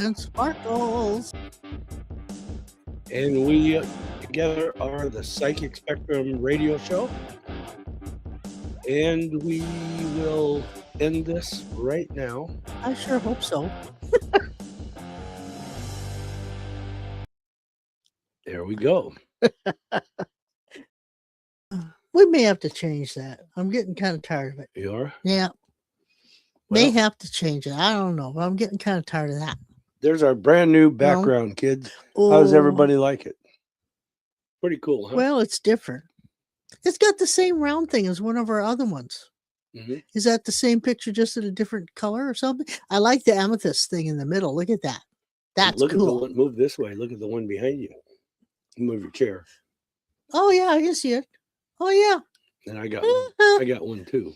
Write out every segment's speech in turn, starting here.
and sparkles. And we together are the Psychic Spectrum radio show. And we will end this right now. I sure hope so. There we go. We may have to change that. I'm getting kind of tired of it. You are? Yeah. May have to change it. I don't know, but I'm getting kind of tired of that. There's our brand new background, kids. How does everybody like it? Pretty cool, huh? Well, it's different. It's got the same round thing as one of our other ones. Mm-hmm. Is that the same picture, just in a different color or something? I like the amethyst thing in the middle. Look at that. That's Look cool. At the one, move this way. Look at the one behind you. Move your chair. Oh yeah, I can see it. Oh yeah. And I got one. I got one too.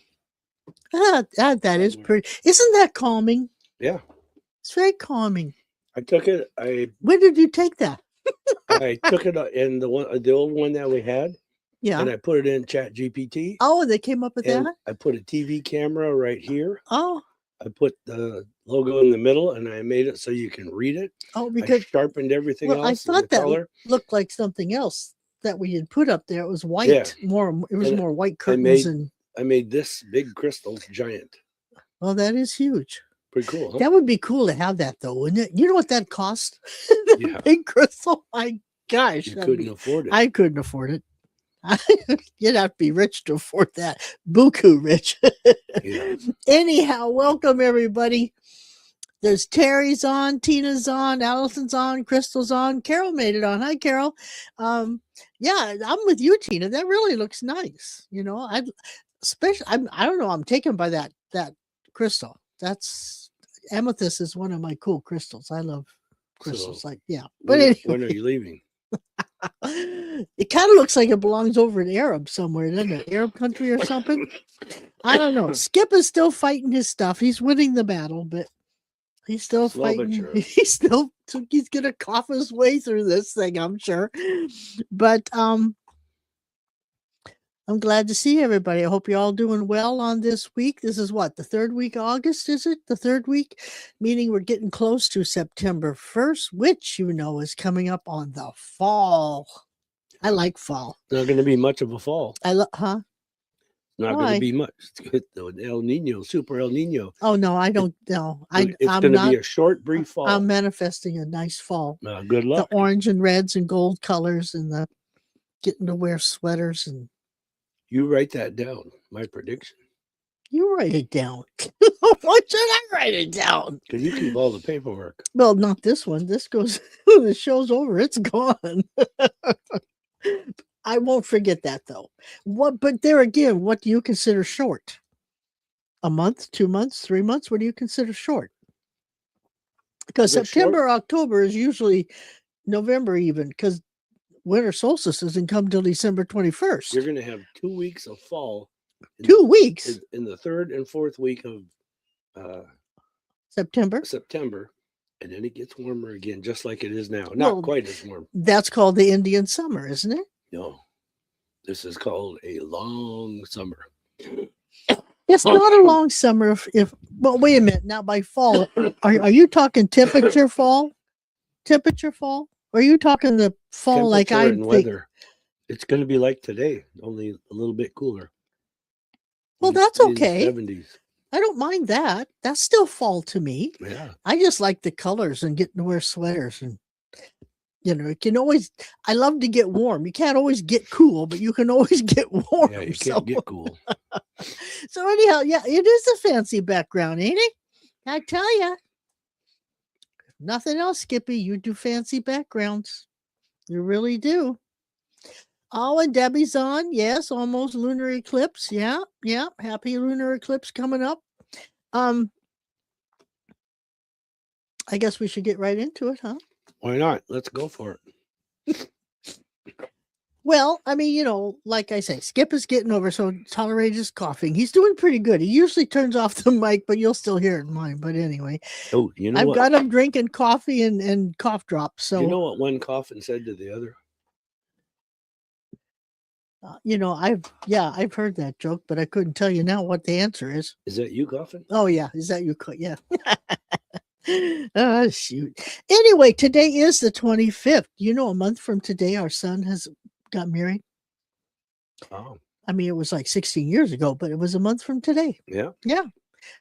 That is pretty. Isn't that calming? Yeah. It's very calming. I took it. When did you take that? I took it in the old one that we had. Yeah. And I put it in Chat GPT. Oh, they came up with and that? I put a TV camera right here. Oh. I put the logo in the middle and I made it so you can read it. Oh, because I sharpened everything else. I thought that color. Looked like something else that we had put up there. It was white. Yeah. It was more white curtains. I made this big crystal giant. Oh, that is huge. Pretty cool, huh? That would be cool to have that, though, wouldn't it? You know what that cost? Yeah. Big crystal? My gosh. You couldn't afford it. I couldn't afford it. You'd have to be rich to afford that. Buku rich. Yeah. Anyhow, welcome, everybody. There's Terry's on, Tina's on, Allison's on, Crystal's on. Carol made it on. Hi, Carol. Yeah, I'm with you, Tina. That really looks nice. You know, I don't know. I'm taken by that crystal. That's amethyst is one of my cool crystals. I love crystals. But anyway. When are you leaving? It kind of looks like it belongs over in Arab somewhere, doesn't it? Arab country or something. I don't know. Skip is still fighting his stuff. He's winning the battle, but he's still fighting. Sure. He's gonna cough his way through this thing, I'm sure. But I'm glad to see everybody. I hope you're all doing well on this week. This is what, the third week of August, is it? The third week? Meaning we're getting close to September 1st, which, you know, is coming up on the fall. I like fall. Not going to be much of a fall. Huh? Not going to be much. El Nino, Super El Nino. Oh, no, I don't know. It's going to be a short, brief fall. I'm manifesting a nice fall. Good luck. The orange and reds and gold colors and the getting to wear sweaters and. You write that down, my prediction. You write it down. Why should I write it down? Because you keep all the paperwork. Well, not this one. This goes, the show's over. It's gone. I won't forget that, though. But there again, what do you consider short? A month, 2 months, 3 months? What do you consider short? Because September, October is usually November even, because winter solstice doesn't come till December 21st. You're going to have 2 weeks of fall. 2 weeks? In the third and fourth week of September. And then it gets warmer again, just like it is now. Not quite as warm. That's called the Indian summer, isn't it? No. This is called a long summer. It's not a long summer well, wait a minute. Now, by fall, are you talking temperature fall? Temperature fall? Or are you talking the fall like I think? Weather. It's going to be like today, only a little bit cooler. Well, that's okay. 70s. I don't mind that. That's still fall to me. Yeah. I just like the colors and getting to wear sweaters and, you know, I love to get warm. You can't always get cool, but you can always get warm. Yeah, you can't get cool. So anyhow, yeah, it is a fancy background, ain't it? I tell you. Nothing else, Skippy. You do fancy backgrounds. You really do. Oh, and Debbie's on. Yes, almost lunar eclipse. Yeah. Happy lunar eclipse coming up. I guess we should get right into it, huh? Why not? Let's go for it. Well, I mean, you know, like I say, Skip is getting over, so tolerate his coughing. He's doing pretty good. He usually turns off the mic, but you'll still hear it in mine. But anyway, I've got him drinking coffee and cough drops. So you know what one coffin said to the other? You know, I've heard that joke, but I couldn't tell you now what the answer is. Is that you coughing? Oh yeah, is that you? Yeah. Oh, shoot. Anyway, today is the 25th. You know, a month from today, our son has got married. Oh, I mean, it was like 16 years ago, but it was a month from today. yeah. Yeah.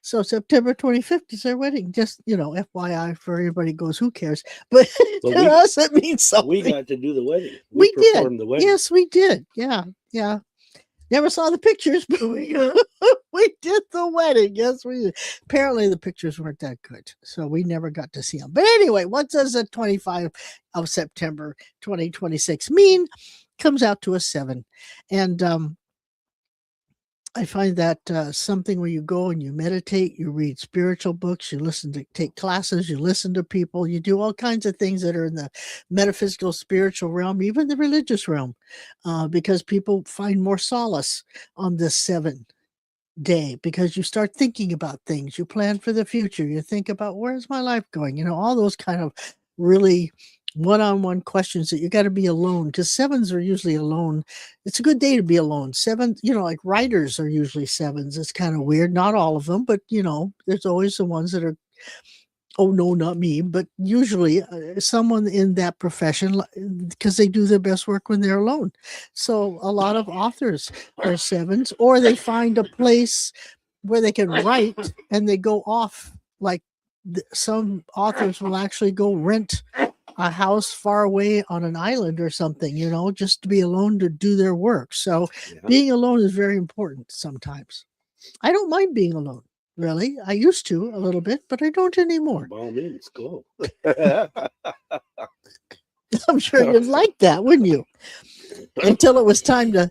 So September 25th is their wedding. Just, FYI for everybody goes, who cares? But to us, it means something. We got to do the wedding. We performed did. the wedding. Yes, we did. Yeah. Yeah. Never saw the pictures, but we did the wedding. Yes, we did. Apparently the pictures weren't that good, so we never got to see them. But anyway, what does the 25 of September 2026 mean? Comes out to a 7. And I find that something where you go and you meditate, you read spiritual books, you take classes, you listen to people, you do all kinds of things that are in the metaphysical, spiritual realm, even the religious realm, because people find more solace on this 7 day, because you start thinking about things, you plan for the future, you think about where's my life going, all those kind of really one-on-one questions that you got to be alone, because 7s are usually alone. It's a good day to be alone. 7, like writers are usually 7s. It's kind of weird. Not all of them, but there's always the ones that are, oh no, not me, but usually someone in that profession, because they do their best work when they're alone. So a lot of authors are 7s, or they find a place where they can write and they go off. Like some authors will actually go rent a house far away on an island or something, just to be alone to do their work. So being alone is very important sometimes. I don't mind being alone, really. I used to a little bit, but I don't anymore. By all means, go. I'm sure you'd like that, wouldn't you? Until it was time to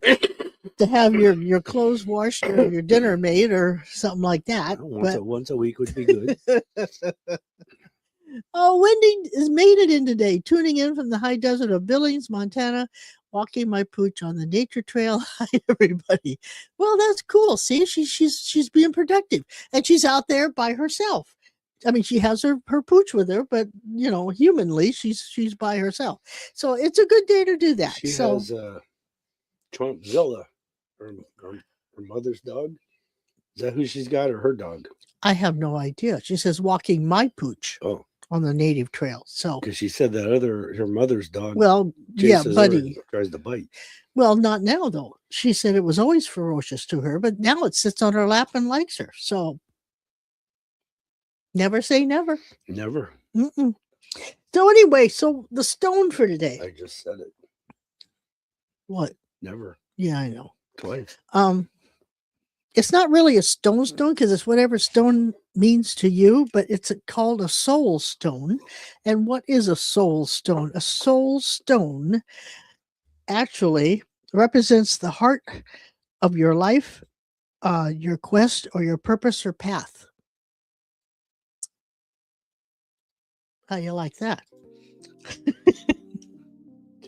have your clothes washed or your dinner made or something like that. Once a week would be good. Oh, Wendy has made it in today, tuning in from the high desert of Billings, Montana, walking my pooch on the nature trail. Hi, everybody. Well, that's cool. See, she's being productive, and she's out there by herself. I mean, she has her pooch with her, but humanly, she's by herself. So it's a good day to do that. She has Trumpzilla, her mother's dog. Is that who she's got, or her dog? I have no idea. She says walking my pooch. Oh. On the native trail. So because she said that her mother's dog. Well, yeah, Buddy tries to bite. Well, not now though. She said it was always ferocious to her, but now it sits on her lap and likes her. So never say never. Never. Mm-mm. So anyway, so the stone for today. I just said it. What? Never. Yeah, I know. Twice. It's not really a stone because it's whatever stone means to you, but it's called a soul stone. And what is a soul stone? A soul stone actually represents the heart of your life, your quest, or your purpose or path. How you like that?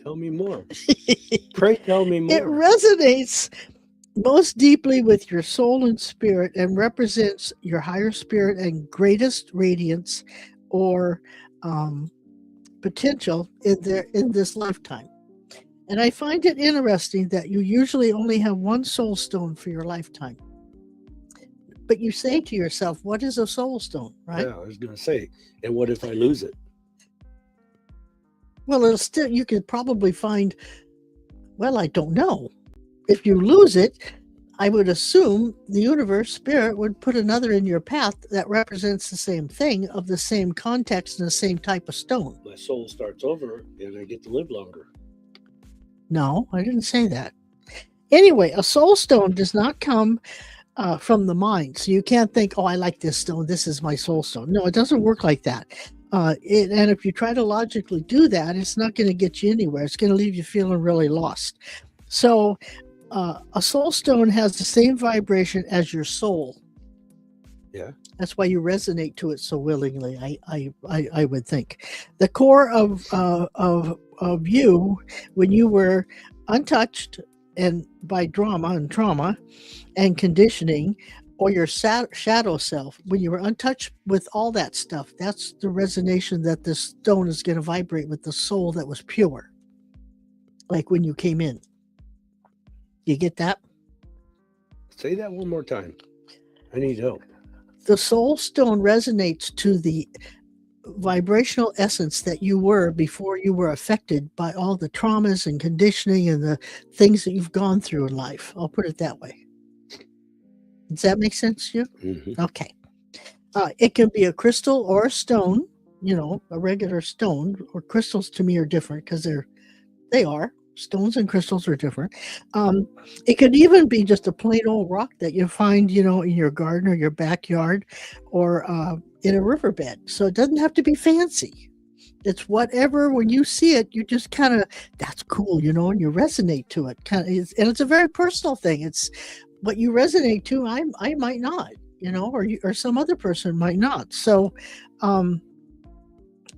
Tell me more. Pray tell me more. It resonates most deeply with your soul and spirit and represents your higher spirit and greatest radiance or potential in this lifetime. And I find it interesting that you usually only have one soul stone for your lifetime. But you say to yourself, what is a soul stone, right? Yeah, I was going to say, and what if I lose it? Well, you could probably find, well, I don't know. If you lose it, I would assume the universe spirit would put another in your path that represents the same thing of the same context and the same type of stone. My soul starts over and I get to live longer. No, I didn't say that. Anyway, a soul stone does not come from the mind. So you can't think, oh, I like this stone. This is my soul stone. No, it doesn't work like that. And if you try to logically do that, it's not going to get you anywhere. It's going to leave you feeling really lost. So a soul stone has the same vibration as your soul. Yeah. That's why you resonate to it so willingly, I would think. The core of you, when you were untouched and by drama and trauma and conditioning, or your shadow self, when you were untouched with all that stuff, that's the resonation that this stone is going to vibrate with, the soul that was pure. Like when you came in. You get that? Say that one more time. I need help. The soul stone resonates to the vibrational essence that you were before you were affected by all the traumas and conditioning and the things that you've gone through in life. I'll put it that way. Does that make sense to you? Mm-hmm. Okay. It can be a crystal or a stone, a regular stone, or crystals to me are different because they are. Stones and crystals are different. It could even be just a plain old rock that you find, in your garden or your backyard or in a riverbed. So it doesn't have to be fancy. It's whatever, when you see it, you just kind of, that's cool, and you resonate to it. And it's a very personal thing. It's what you resonate to, I might not, or some other person might not. So,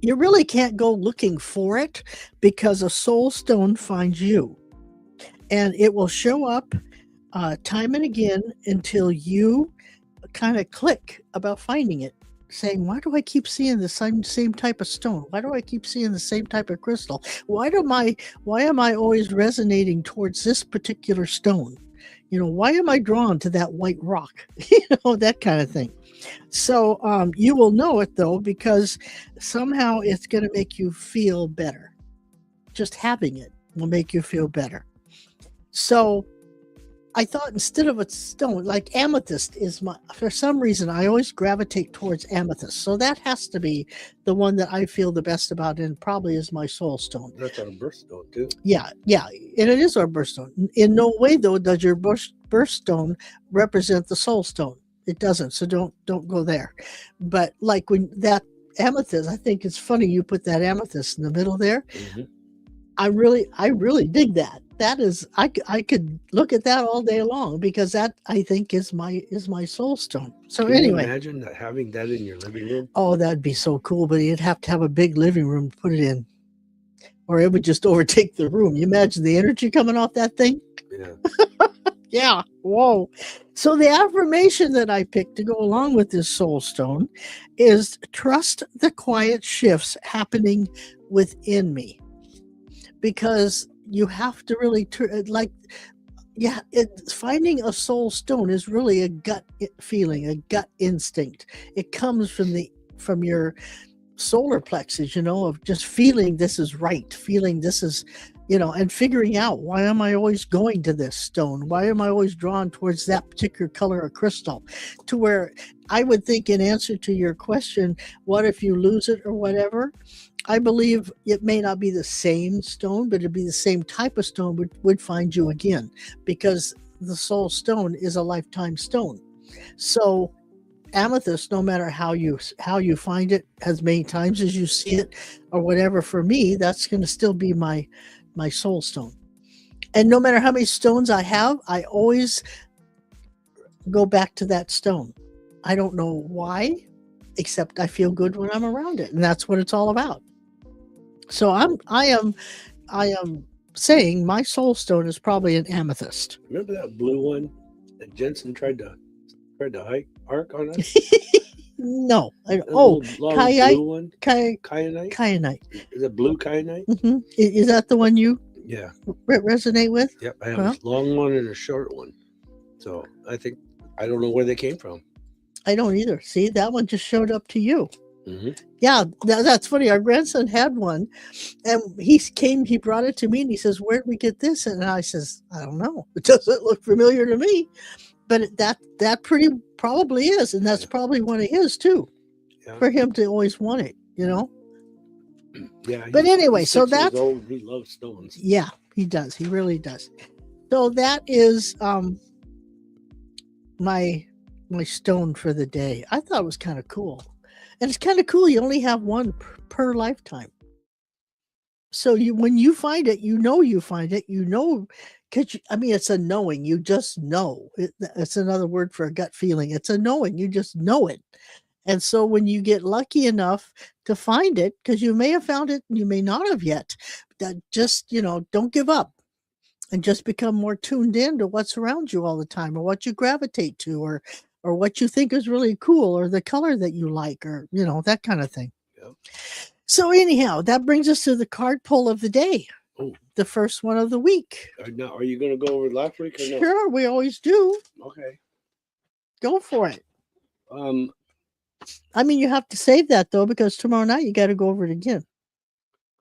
you really can't go looking for it because a soul stone finds you, and it will show up time and again until you kind of click about finding it, saying, why do I keep seeing the same type of stone? Why do I keep seeing the same type of crystal? Why am I always resonating towards this particular stone? Why am I drawn to that white rock? That kind of thing. So you will know it, though, because somehow it's going to make you feel better. Just having it will make you feel better. So I thought, instead of a stone, like amethyst for some reason, I always gravitate towards amethyst. So that has to be the one that I feel the best about, and probably is my soul stone. That's our birthstone too. Yeah. And it is our birthstone. In no way, though, does your birthstone represent the soul stone. It doesn't. So don't go there. But like when that amethyst, I think it's funny you put that amethyst in the middle there. Mm-hmm. I really dig that. That is, I could look at that all day long, because that, I think, is my soul stone. So Can anyway, you imagine having that in your living room? Oh, that'd be so cool. But you'd have to have a big living room to put it in, or it would just overtake the room. You imagine the energy coming off that thing? Yeah. Yeah. Whoa. So the affirmation that I picked to go along with this soul stone is, trust the quiet shifts happening within me. Because you have to really finding a soul stone is really a gut feeling, a gut instinct. It comes from your solar plexus, of just feeling this is right, feeling this is, and figuring out, why am I always going to this stone? Why am I always drawn towards that particular color of crystal? To where I would think, in answer to your question, what if you lose it or whatever? I believe it may not be the same stone, but it'd be the same type of stone would find you again, because the soul stone is a lifetime stone. So amethyst, no matter how you find it, as many times as you see it or whatever, for me, that's going to still be my soul stone. And no matter how many stones I have, I always go back to that stone. I don't know why, except I feel good when I'm around it, and that's what it's all about. So I am saying my soul stone is probably an amethyst. Remember that blue one that Jensen tried to arc on us? No. Long blue one? Kyanite. Kyanite. Is it blue kyanite? Mm-hmm. Is that the one you resonate with? Yep. I have a long one and a short one. So I don't know where they came from. I don't either. See, that one just showed up to you. Mm-hmm. Yeah, that's funny. Our grandson had one, and he brought it to me, and he says, "Where'd we get this?" And I says, "I don't know. It doesn't look familiar to me." But that pretty probably is, and that's probably one of his too, for him to always want it, Yeah. But anyway, he's so 6 years that's old. He loves stones. Yeah, he does. He really does. So that is my stone for the day. I thought it was kind of cool, and it's kind of cool. You only have one per lifetime. So when you find it, you find it. Because it's a knowing. You just know. It's another word for a gut feeling. It's a knowing. You just know it. And so when you get lucky enough to find it, because you may have found it and you may not have yet, that just, don't give up, and just become more tuned in to what's around you all the time, or what you gravitate to, or what you think is really cool, or the color that you like, or, that kind of thing. Yeah. So anyhow, that brings us to the card pull of the day. Oh. The first one of the week. Now, are you going to go over last week or no? Sure, we always do. Okay. Go for it. I mean, you have to save that though, because tomorrow night you got to go over it again.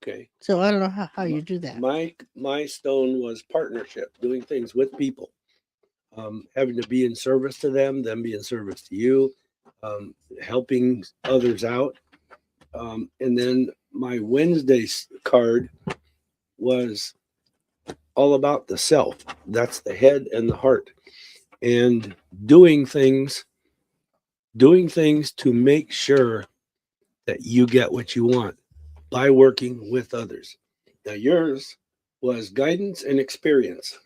Okay. So I don't know how you do that. My stone was partnership, doing things with people, having to be in service to them be in service to you, helping others out. And then my Wednesday card was all about the self. That's the head and the heart, and doing things to make sure that you get what you want by working with others. Now, yours was guidance and experience.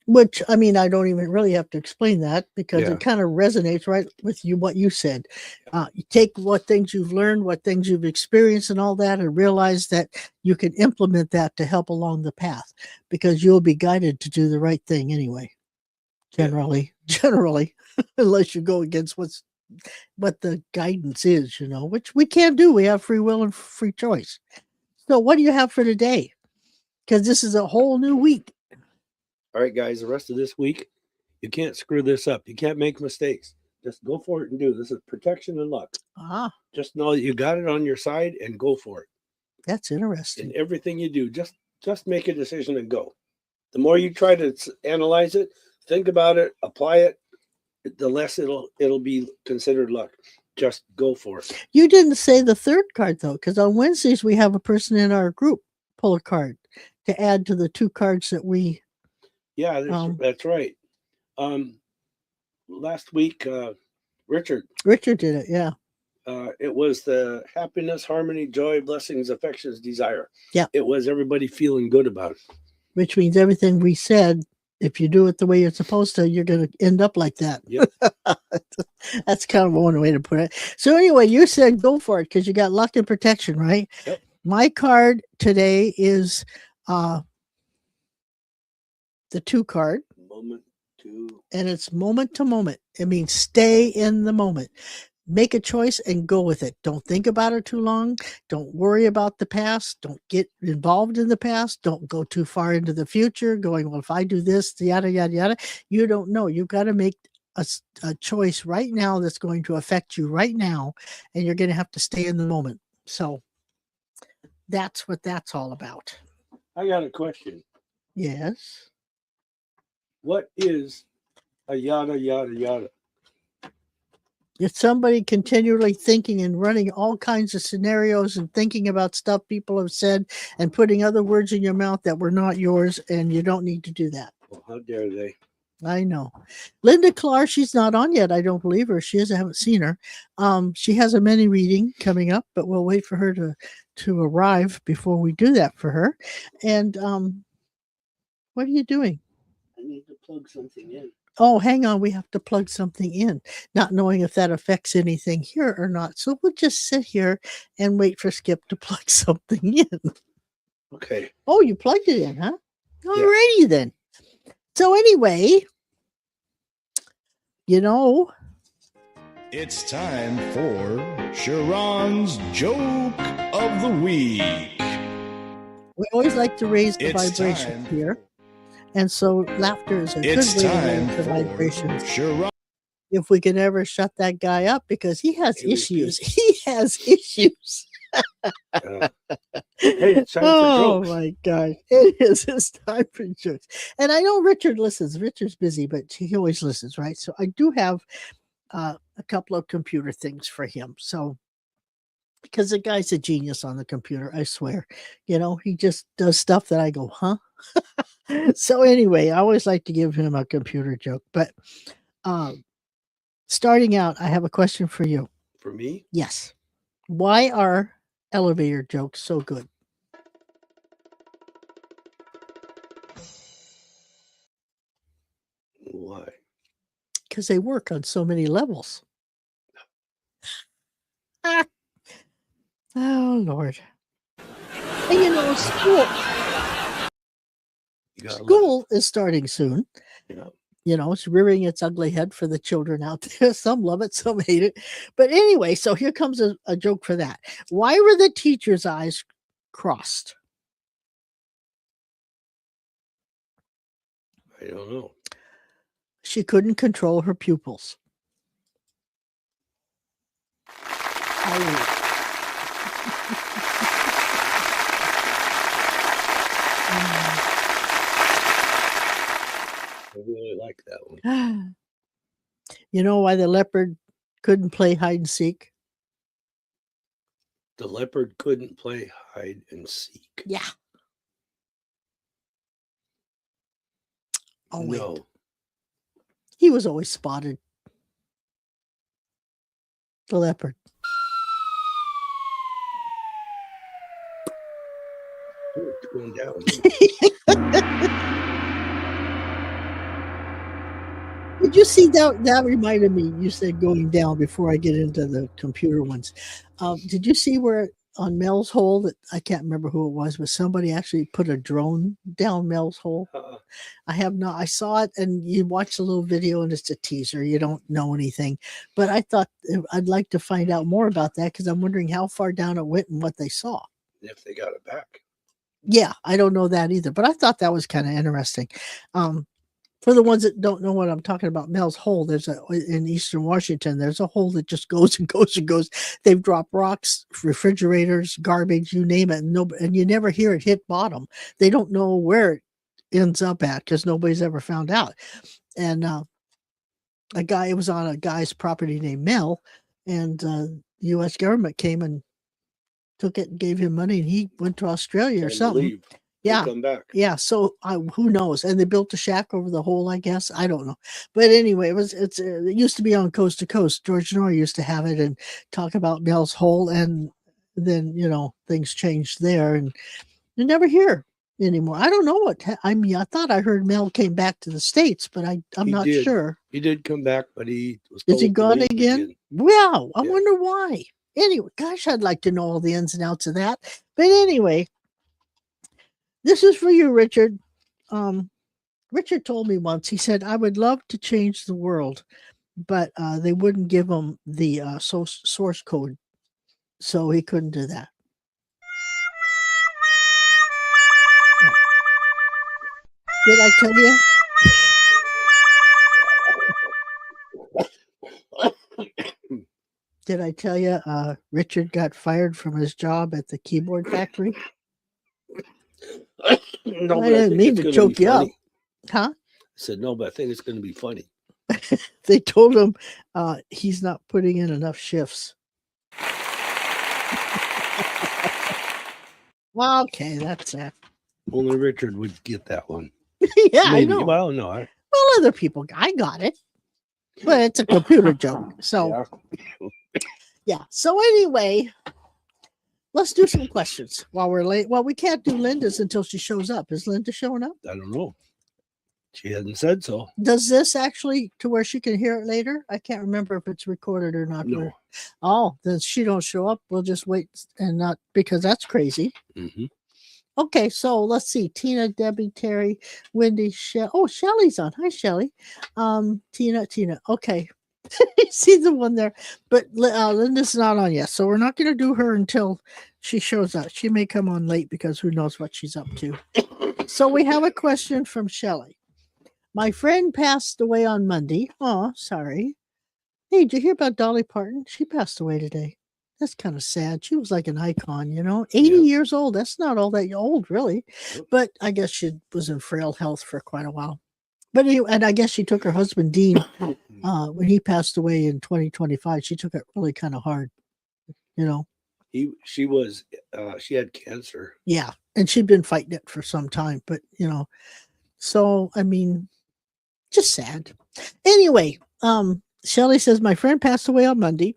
Which, I mean, I don't even really have to explain that because Yeah. it kind of resonates right with you, what you said. You take what things you've learned, what things you've experienced, and all that, and realize that you can implement that to help along the path because you'll be guided to do the right thing anyway. Generally, unless you go against what the guidance is, which we can't do. We have free will and free choice. So, what do you have for today? Because this is a whole new week. All right, guys, the rest of this week, you can't screw this up. You can't make mistakes. Just go for it and do. This is protection and luck. Just know that you got it on your side and go for it. That's interesting. In everything you do, just make a decision and go. The more you try to analyze it, think about it, apply it, the less it'll be considered luck. Just go for it. You didn't say the third card though, because on Wednesdays we have a person in our group pull a card to add to the 2 cards that we. Yeah, that's right. Last week, Richard did it. Yeah. It was the happiness, harmony, joy, blessings, affections, desire. Yeah. It was everybody feeling good about it. Which means everything we said, if you do it the way you're supposed to, you're going to end up like that. Yep. That's kind of one way to put it. So anyway, you said go for it because you got luck and protection, right? Yep. My card today is the 2 card. And it's moment to moment. It means stay in the moment. Make a choice and go with it. Don't think about it too long. Don't worry about the past. Don't get involved in the past. Don't go too far into the future going, well, if I do this, yada, yada, yada. You don't know. You've got to make a choice right now that's going to affect you right now. And you're going to have to stay in the moment. So that's what that's all about. I got a question. Yes. What is a yada, yada, yada? It's somebody continually thinking and running all kinds of scenarios and thinking about stuff people have said and putting other words in your mouth that were not yours, and you don't need to do that. Well, how dare they? I know. Linda Clark, she's not on yet. I don't believe her. She is. I haven't seen her. She has a mini reading coming up, but we'll wait for her to arrive before we do that for her. And what are you doing? I need to plug something in. Oh, hang on. We have to plug something in, not knowing if that affects anything here or not. So we'll just sit here and wait for Skip to plug something in. Okay. Oh, you plugged it in, huh? Alrighty then. So anyway, it's time for Sha'ron's Joke of the Week. We always like to raise the vibration here. And so laughter is a good way to raise the vibration. If we can ever shut that guy up, because he has issues. He has issues. Hey, it's time for jokes. My gosh. It is. It's time for jokes. And I know Richard listens. Richard's busy, but he always listens, right? So I do have a couple of computer things for him. So, because the guy's a genius on the computer, I swear. He just does stuff that I go, huh? So anyway, I always like to give him a computer joke. But starting out, I have a question for you. For me? Yes. Why are elevator jokes so good? Why? Because they work on so many levels. Oh, Lord. And school is starting soon. Yeah. It's rearing its ugly head for the children out there. Some love it, some hate it. But anyway, so here comes a joke for that. Why were the teacher's eyes crossed? I don't know. She couldn't control her pupils. I really like that one. You know why the leopard couldn't play hide and seek? The leopard couldn't play hide and seek. Yeah. Oh, wait. No. He was always spotted. The leopard. Oh, it's going down. Did you see that? That reminded me. You said going down before I get into the computer ones. Did you see where on Mel's hole that I can't remember who it was, but somebody actually put a drone down Mel's hole? I have not. I saw it, and you watch the little video, and it's a teaser. You don't know anything, but I thought I'd like to find out more about that because I'm wondering how far down it went and what they saw. If they got it back. Yeah, I don't know that either, but I thought that was kind of interesting. For the ones that don't know what I'm talking about, Mel's Hole, in Eastern Washington, there's a hole that just goes and goes and goes. They've dropped rocks, refrigerators, garbage, you name it, and you never hear it hit bottom. They don't know where it ends up at because nobody's ever found out. And it was on a guy's property named Mel, and the U.S. government came and took it and gave him money, and he went to Australia or something. Yeah. Come back. Yeah. So who knows? And they built a shack over the hole, I guess. I don't know. But anyway, it used to be on Coast to Coast. George Norrie used to have it and talk about Mel's Hole. And then, things changed there and you never hear anymore. I don't know I thought I heard Mel came back to the States, but I'm not sure. He did come back, but he was Is he gone again? Well, I wonder why. Anyway, gosh, I'd like to know all the ins and outs of that. But anyway, this is for you, Richard. Richard told me once, he said, I would love to change the world, but they wouldn't give him the source code. So he couldn't do that. Did I tell you? Did I tell you Richard got fired from his job at the keyboard factory? No, I didn't mean to choke you up. Huh? I said, no, but I think it's going to be funny. They told him he's not putting in enough shifts. Okay, that's it. Only Richard would get that one. Yeah, Maybe. I know. Well, no. Well, other people, I got it. But it's a computer joke. So, yeah. So anyway, let's do some questions while we're late. Well, we can't do Linda's until she shows up. Is Linda showing up? I don't know. She hasn't said so. Does this actually to where she can hear it later? I can't remember if it's recorded or not. No. Oh, then she don't show up. We'll just wait and not because that's crazy. Mm-hmm. Okay, so let's see. Tina, Debbie, Terry, Wendy, Shelly's on. Hi, Shelly. Tina. Okay. See the one there. But Linda's not on yet. So we're not going to do her until she shows up. She may come on late because who knows what she's up to. So we have a question from Shelly. My friend passed away on Monday. Oh, sorry. Hey, did you hear about Dolly Parton? She passed away today. That's kind of sad. She was like an icon, 80 years old. That's not all that old, really. But I guess she was in frail health for quite a while. But anyway, and I guess she took her husband, Dean, when he passed away in 2025. She took it really kind of hard, She had cancer. Yeah, and she'd been fighting it for some time. But, so, I mean, just sad. Anyway, Shelly says, my friend passed away on Monday.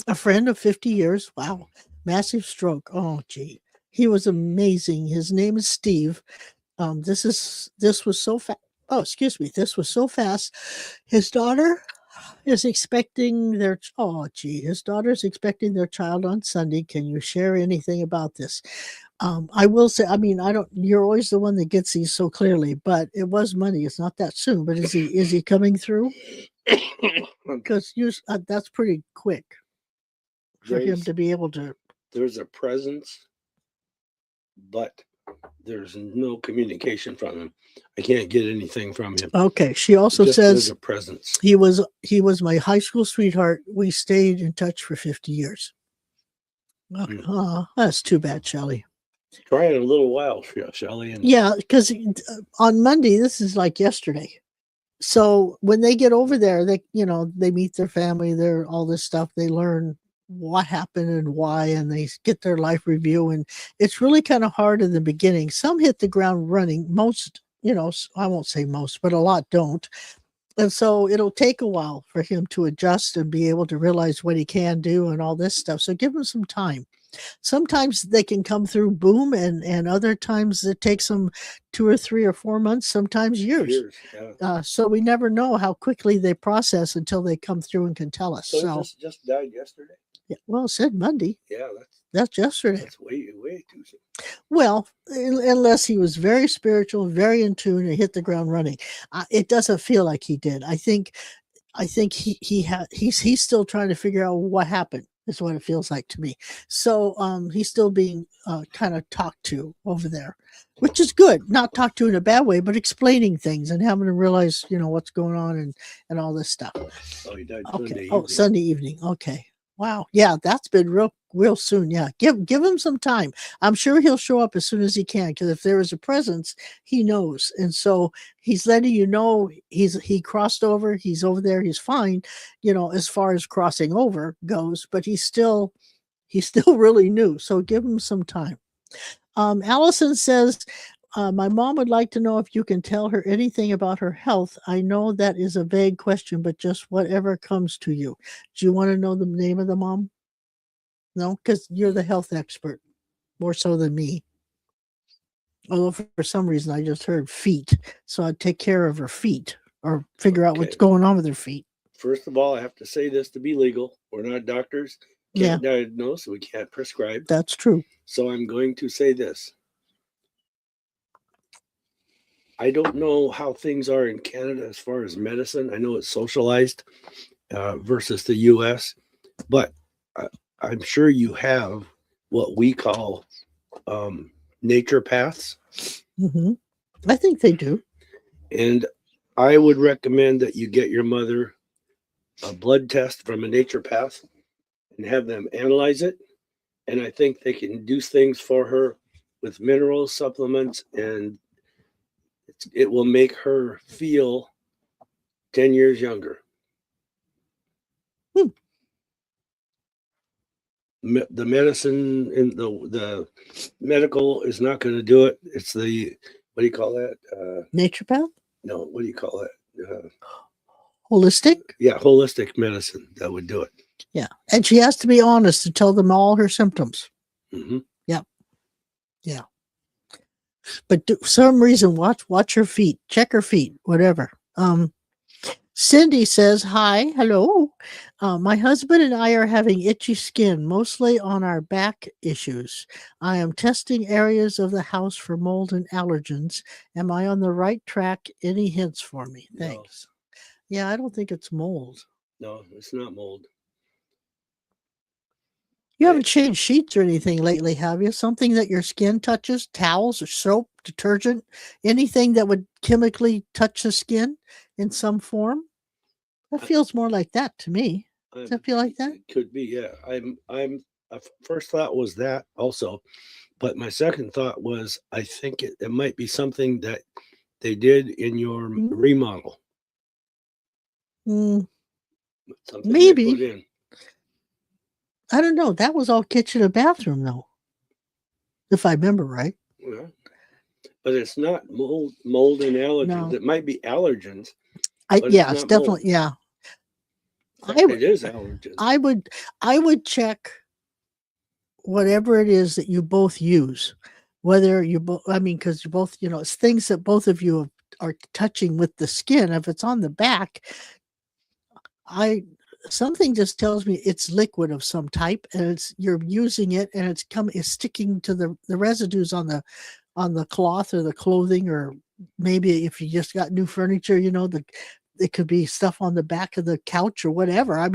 A friend of 50 years. Wow. Massive stroke. Oh, gee. He was amazing. His name is Steve. This was so fast. Oh, excuse me. This was so fast. His daughter is expecting his daughter's expecting their child on Sunday. Can you share anything about this? I will say, you're always the one that gets these so clearly, but it was Monday. It's not that soon, but is he coming through? Because that's pretty quick for him to be able to. There's a presence, but there's no communication from him. I can't get anything from him. Okay. She also Just as says a presence. he was my high school sweetheart. We stayed in touch for 50 years. Okay. Oh, that's too bad, Shelley. Try it a little while, Shelley. And Yeah, because on Monday, this is like yesterday. So when they get over there, they meet their family, they're all this stuff, they learn what happened and why, and they get their life review. And it's really kind of hard in the beginning. Some hit the ground running. Most, I won't say most, but a lot don't. And so it'll take a while for him to adjust and be able to realize what he can do and all this stuff. So give him some time. Sometimes they can come through boom, and other times it takes them 2 or 3 or 4 months, sometimes years. yeah. So we never know how quickly they process until they come through and can tell us. So this just died yesterday? Yeah, well, it said Monday. Yeah, that's yesterday. That's way too soon. Well, unless he was very spiritual, very in tune, and hit the ground running. It doesn't feel like he did. I think he's still trying to figure out what happened. Is what it feels like to me. So he's still being kind of talked to over there, which is good. Not talked to in a bad way, but explaining things and having to realize, what's going on and all this stuff. Oh, he died Okay. Sunday Oh, evening. Sunday evening. Okay. Wow. Yeah, that's been real soon. Yeah. Give him some time. I'm sure he'll show up as soon as he can, because if there is a presence, he knows. And so he's letting you know he crossed over, he's over there, he's fine, as far as crossing over goes, but he's still really new. So give him some time. Allison says, my mom would like to know if you can tell her anything about her health. I know that is a vague question, but just whatever comes to you. Do you want to know the name of the mom? No, because you're the health expert, more so than me. Although for some reason I just heard feet, so I'd take care of her feet or figure out what's going on with her feet. First of all, I have to say this to be legal. We're not doctors. Can't diagnose. We can't prescribe. That's true. So I'm going to say this. I don't know how things are in Canada as far as medicine. I know it's socialized versus the U.S., but I'm sure you have what we call naturopaths. Mm-hmm. I think they do. And I would recommend that you get your mother a blood test from a naturopath and have them analyze it. And I think they can do things for her with mineral supplements, and it will make her feel 10 years younger. The medicine and the medical is not going to do it. It's the, what do you call that? Naturopath? No, what do you call it? Holistic? Yeah, holistic medicine that would do it. Yeah. And she has to be honest to tell them all her symptoms. Mm-hmm. Yeah. Yeah. But for some reason, watch her feet, check her feet, whatever. Cindy says, hi, hello. My husband and I are having itchy skin, mostly on our back issues. I am testing areas of the house for mold and allergens. Am I on the right track? Any hints for me? Thanks. No. Yeah, I don't think it's mold. No, it's not mold. You haven't changed sheets or anything lately, have you? Something that your skin touches, towels or soap, detergent, anything that would chemically touch the skin in some form? That feels more like that to me. Does that feel like that? It could be, yeah. I'm first thought was that also, but my second thought was I think it might be something that they did in your remodel. Maybe. They put in. I don't know. That was all kitchen and bathroom, though, if I remember right. Yeah. But it's not mold and allergens. No. It might be allergens. It's definitely, yeah. It is allergens. I would check whatever it is that you both use, whether you both, because you both, it's things that both of you are touching with the skin. If it's on the back, something just tells me it's liquid of some type, and you're using it, and it's sticking to the residues on the cloth or the clothing, or maybe if you just got new furniture, it could be stuff on the back of the couch or whatever.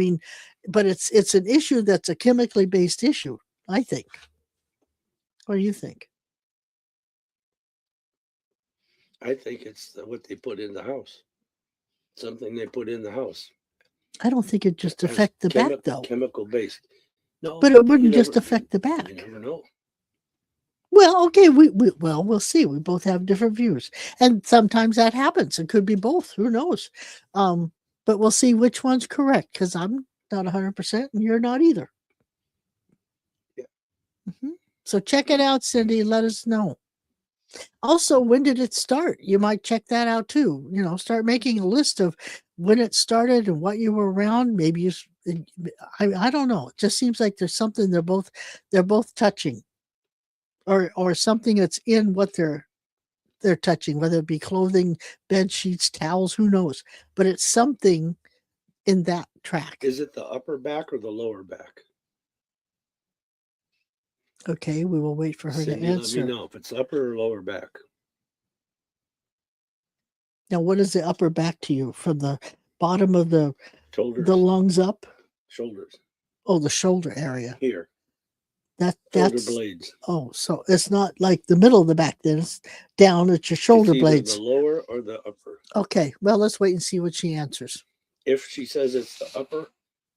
But it's an issue that's a chemically based issue, I think. What do you think? I think it's what they put in the house. Something they put in the house. I don't think it just Has affect the back though. Chemical based. No, But it wouldn't you just never- affect the back. You never know. Well, okay, well, we'll see. We both have different views, and sometimes that happens. It could be both. Who knows? But we'll see which one's correct because I'm not 100%, and you're not either. Yeah. So check it out, Cindy. Let us know. Also, when did it start? You might check that out too. Start making a list of when it started and what you were around. Maybe I don't know. It just seems like there's something they're both touching. Or something that's in what they're touching, whether it be clothing, bed sheets, towels, who knows? But it's something in that track. Is it the upper back or the lower back? Okay, we will wait for her Cindy, to answer. let me know if it's upper or lower back. Now, what is the upper back to you? From the bottom of the Shoulders. the lungs up? Shoulders. Oh, the shoulder area. Here. That's Shoulder blades. Oh, so it's not like the middle of the back. Then it's down at your shoulder It's either blades. the lower or the upper. Okay, well, let's wait and see what she answers. If she says it's the upper,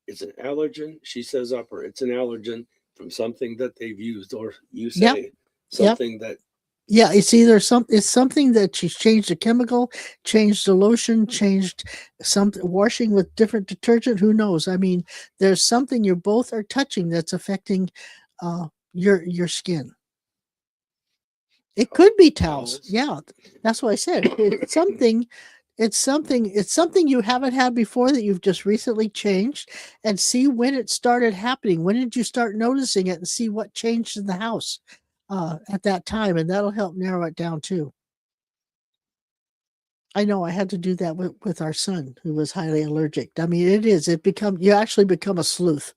it's an allergen. She says upper, it's an allergen from something that they've used, or you say something that. Yeah, it's either it's something that she's changed the chemical, changed the lotion, changed something, washing with different detergent. Who knows? I mean, there's something you both are touching that's affecting your skin. It could be towels. Yeah, that's what I said. It's something you haven't had before that you've just recently changed, and see when it started happening. When did you start noticing it, and see what changed in the house at that time, and that'll help narrow it down too. I know I had to do that with our son who was highly allergic. I mean, you actually become a sleuth.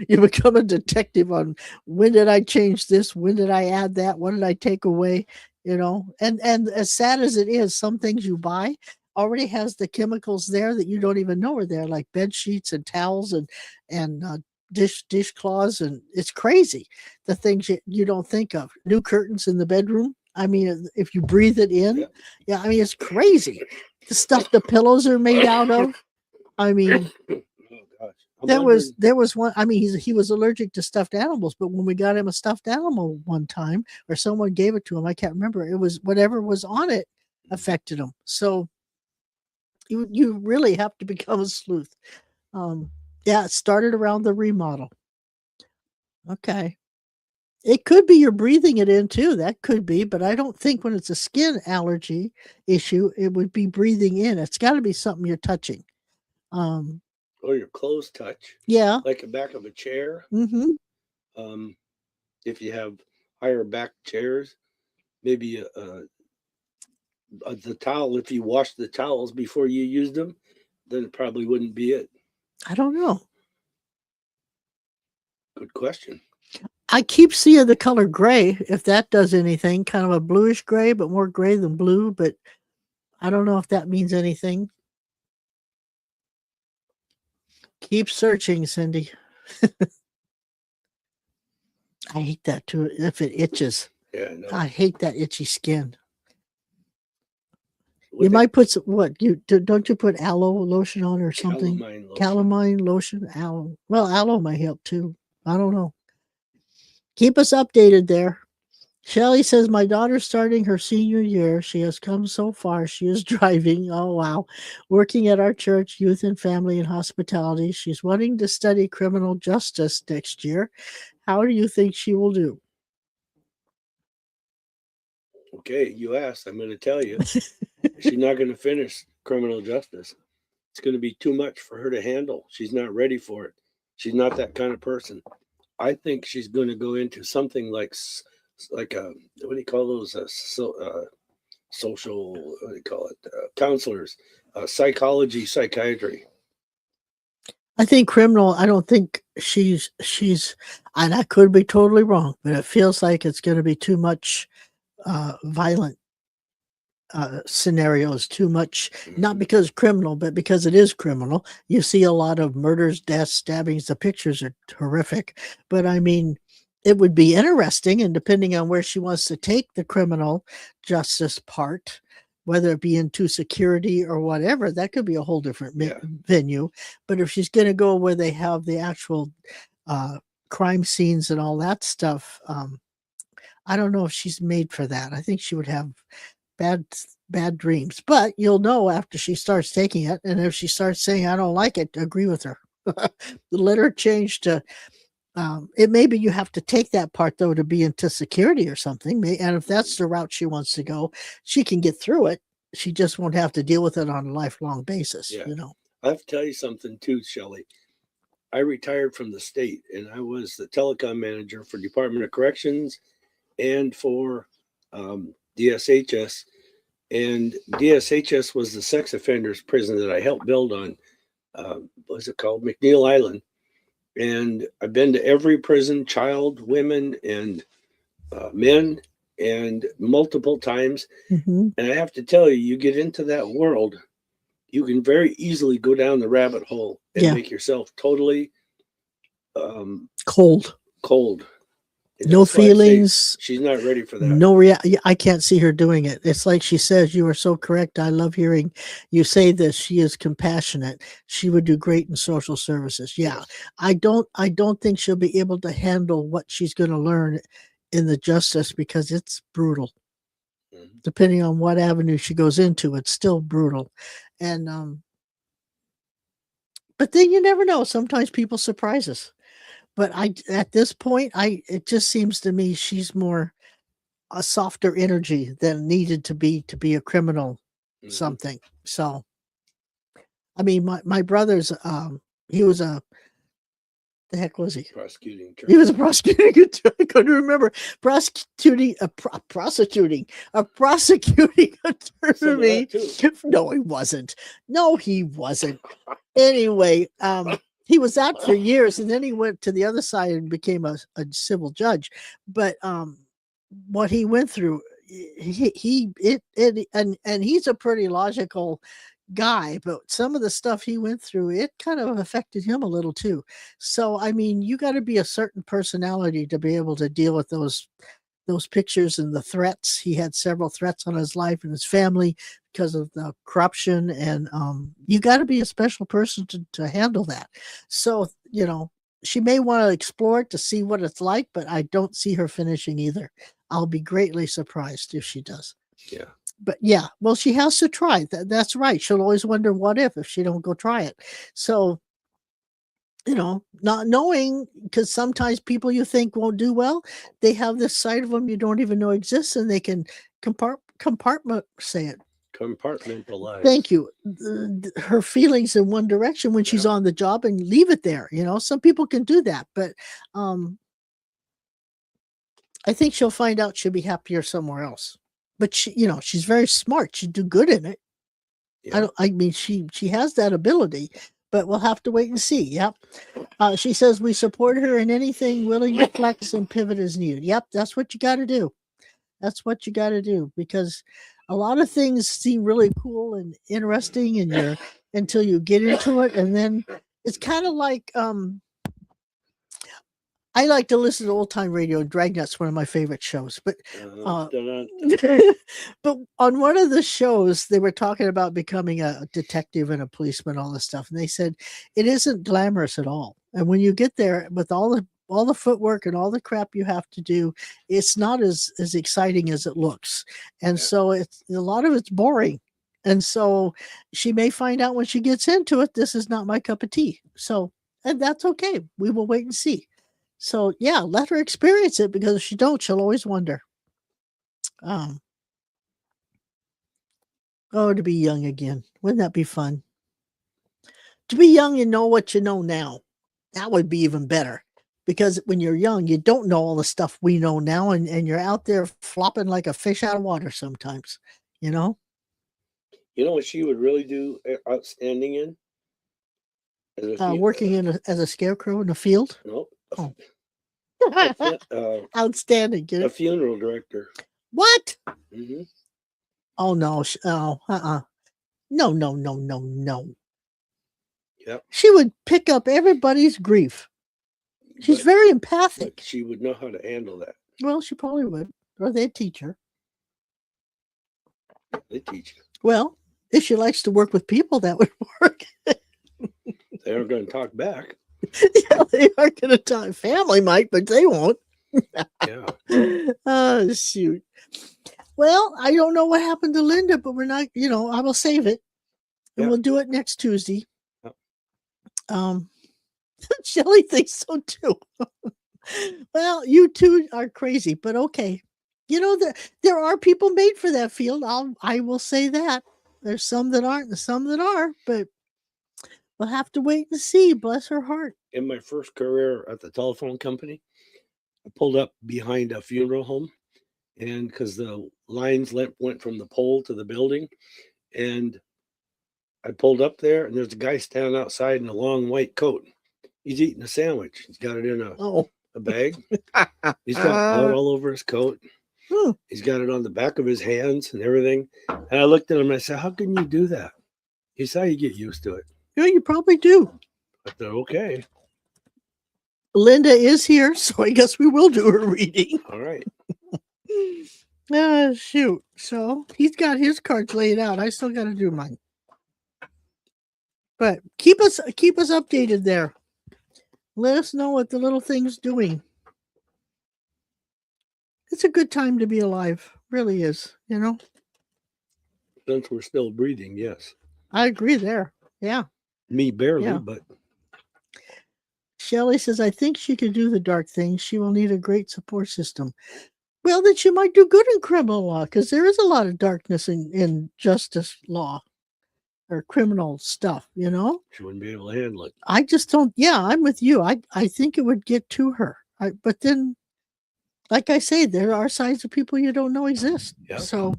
You become a detective on when did I change this? When did I add that? What did I take away? And as sad as it is, some things you buy already has the chemicals there that you don't even know are there, like bed sheets and towels and dishcloths, and it's crazy the things you don't think of. New curtains in the bedroom. I mean, if you breathe it in, yeah, I mean, it's crazy. The stuff the pillows are made out of. I mean, there was one. I mean, he was allergic to stuffed animals, but when we got him a stuffed animal one time, or someone gave it to him, I can't remember. It was whatever was on it affected him. So you really have to become a sleuth. Yeah, it started around the remodel. Okay. It could be you're breathing it in too. That could be, but I don't think when it's a skin allergy issue, it would be breathing in. It's got to be something you're touching. Or your clothes touch. Yeah. Like the back of a chair. Mm-hmm. If you have higher back chairs, maybe the towel, if you wash the towels before you used them, then it probably wouldn't be it. I don't know. Good question. I keep seeing the color gray, if that does anything, kind of a bluish gray, but more gray than blue, but I don't know if that means anything. Keep searching, Cindy. I hate that too, if it itches. Yeah, no. I hate that itchy skin. You might put some, don't you put aloe lotion on or something? Calamine lotion, aloe. Well, aloe might help too. I don't know. Keep us updated there. Shelley says, my daughter's starting her senior year. She has come so far. She is driving. Oh, wow. Working at our church, youth and family and hospitality. She's wanting to study criminal justice next year. How do you think she will do? Okay, you asked. I'm going to tell you. She's not going to finish criminal justice. It's going to be too much for her to handle. She's not ready for it. She's not that kind of person. I think she's going to go into something like what do you call those? Social, what do you call it? Counselors, psychology, psychiatry. I think criminal. I don't think she's, and I could be totally wrong, but it feels like it's going to be too much violent scenarios, too much, not because criminal, but because it is criminal. You see a lot of murders, deaths, stabbings. The pictures are horrific, but I mean, it would be interesting, and depending on where she wants to take the criminal justice part, whether it be into security or whatever. That could be a whole different Yeah. venue. But if she's going to go where they have the actual crime scenes and all that stuff, I don't know if she's made for that. I think she would have bad dreams. But you'll know after she starts taking it, and if she starts saying I don't like it, agree with her. Let her change to. It maybe you have to take that part though to be into security or something. And if that's the route she wants to go, she can get through it. She just won't have to deal with it on a lifelong basis. Yeah. You know. I have to tell you something too, Shelley. I retired from the state, and I was the telecom manager for Department of Corrections and for DSHS. And DSHS was the sex offenders prison that I helped build on, what's it called? McNeil Island. And I've been to every prison, child, women, and men, and multiple times. Mm-hmm. And I have to tell you, you get into that world, you can very easily go down the rabbit hole and make yourself totally cold. And no feelings. She's not ready for that. No I can't see her doing it. It's like she says, you are so correct. I love hearing you say this. She is compassionate. She would do great in social services. Yeah. Yes. I don't think she'll be able to handle what she's going to learn in the justice, because it's brutal. Mm-hmm. Depending on what avenue she goes into, it's still brutal. And but then you never know. Sometimes people surprise us. But at this point, it just seems to me she's more a softer energy than needed to be a criminal something. So, I mean, my brother's he was a the heck was he? Prosecuting attorney. He was a prosecuting attorney. I couldn't remember. Prosecuting attorney. No, he wasn't. Anyway, he was that for years, and then he went to the other side and became a civil judge. But what he went through, and he's a pretty logical guy, but some of the stuff he went through, it kind of affected him a little too. So, I mean, you got to be a certain personality to be able to deal with those pictures and the threats. He had several threats on his life and his family because of the corruption, and you got to be a special person to handle that. So, you know, she may want to explore it to see what it's like, but I don't see her finishing either. I'll be greatly surprised if she does. Yeah. But yeah, well, she has to try. That's right. She'll always wonder what if she don't go try it. So, you know, not knowing, because sometimes people you think won't do well, they have this side of them you don't even know exists, and they can compartmentalize. Thank you. Her feelings in one direction when she's on the job and leave it there. You know, some people can do that, but I think she'll find out she'll be happier somewhere else. But she, you know, she's very smart. She'd do good in it. Yeah. I mean, she has that ability, but we'll have to wait and see. Yep. She says we support her in anything, willing to flex and pivot as needed. Yep, that's what you got to do. That's what you got to do, because a lot of things seem really cool and interesting, and until you get into it, and then it's kind of like I like to listen to old time radio. Dragnet's one of my favorite shows, but but on one of the shows they were talking about becoming a detective and a policeman, all this stuff, and they said it isn't glamorous at all. And when you get there with all the footwork and all the crap you have to do, it's not as exciting as it looks. And so it's a lot of it's boring. And so she may find out when she gets into it, this is not my cup of tea. So, and that's okay. We will wait and see. So yeah, let her experience it, because if she don't, she'll always wonder. To be young again. Wouldn't that be fun? To be young and know what you know now. That would be even better. Because when you're young, you don't know all the stuff we know now, and you're out there flopping like a fish out of water sometimes, you know? You know what she would really do outstanding in? Working as a scarecrow in a field? Nope. Oh. Outstanding. A funeral director. What? Mm-hmm. Oh, no. No. Yep. She would pick up everybody's grief. She's very empathic. She would know how to handle that. Well, she probably would. Or they'd teach her. They teach you. Well, if she likes to work with people, that would work. They aren't going to talk back. Yeah, they are going to talk. Family might, but they won't. Yeah. Oh, shoot. Well, I don't know what happened to Linda, but we're not, I will save it. And Yeah. we'll do it next Tuesday. Yep. Shelley thinks so too. Well, you two are crazy, but okay. There are people made for that field. I will say that. There's some that aren't and some that are, but we'll have to wait and see. Bless her heart. In my first career at the telephone company, I pulled up behind a funeral home, and because the lines went from the pole to the building, and I pulled up there, and there's a guy standing outside in a long white coat. He's eating a sandwich. He's got it in a bag. He's got blood all over his coat. He's got it on the back of his hands and everything. And I looked at him and I said, "How can you do that?" He said, "You get used to it." Yeah, you probably do. I said, "Okay. Linda is here, so I guess we will do her reading. All right." Shoot. So he's got his cards laid out. I still got to do mine. But keep us updated there. Let us know what the little thing's doing. It's a good time to be alive. Really is, Since we're still breathing, yes. I agree there. Yeah. Me barely, Yeah. but Shelley says, I think she can do the dark things. She will need a great support system. Well, then she might do good in criminal law, because there is a lot of darkness in justice law or criminal stuff, she wouldn't be able to handle it. I just don't. Yeah, I'm with you. I think it would get to her. But then, like I say, there are sides of people you don't know exist. Yep. So,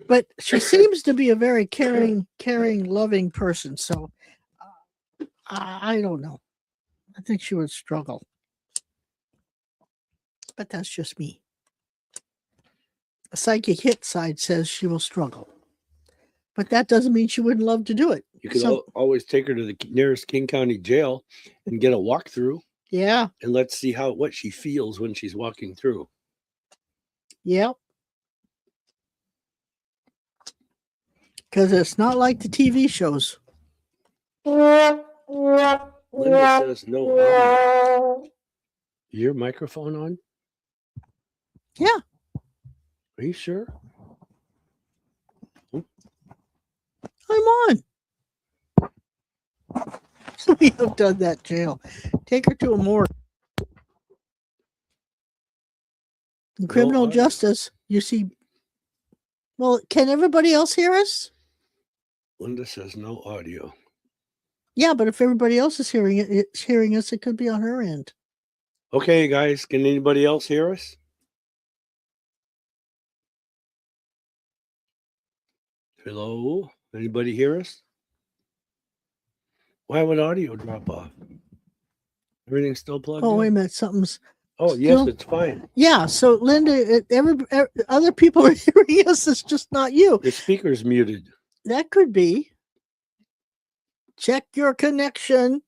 but she seems to be a very caring, loving person. So, I don't know. I think she would struggle. But that's just me. A psychic hit side says she will struggle. But that doesn't mean she wouldn't love to do it. You could always take her to the nearest King County jail and get a walkthrough. Yeah. And let's see what she feels when she's walking through. Yep. Because it's not like the TV shows. Linda says no audio. Your microphone on? Yeah. Are you sure? I'm on. We have done that, jail. Take her to a morgue. In criminal justice, you see. Well, can everybody else hear us? Linda says no audio. Yeah, but if everybody else is hearing us, it could be on her end. Okay, guys, can anybody else hear us? Hello? Anybody hear us? Why would audio drop off? Everything's still plugged in? Oh, wait a minute. Something's. Oh, yes, it's fine. Yeah, so Linda, other people are hearing us. It's just not you. The speaker's muted. That could be. Check your connection.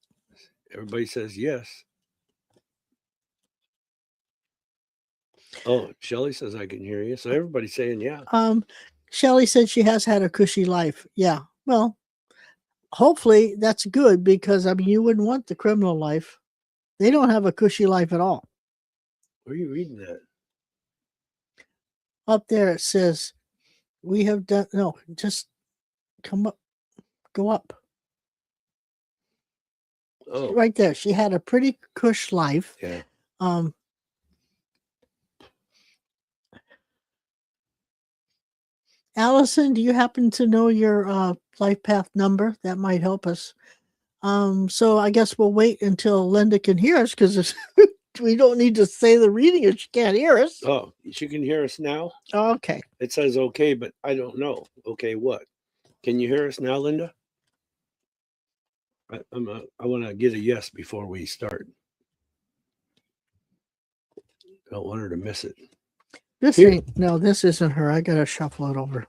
Everybody says yes. Oh, Shelley says I can hear you. So everybody's saying yeah. Shelley said she has had a cushy life. Yeah. Well, hopefully that's good, because you wouldn't want the criminal life. They don't have a cushy life at all. Where are you reading that? Up there it says, we have done, no, just come up, go up. Oh. Right there. She had a pretty cush life. Yeah. Allison, do you happen to know your life path number? That might help us. So I guess we'll wait until Linda can hear us, because we don't need to say the reading if she can't hear us. Oh, she can hear us now? Okay. It says okay, but I don't know. Okay, what? Can you hear us now, Linda? I want to get a yes before we start. I don't want her to miss it. This isn't her. I gotta shuffle it over.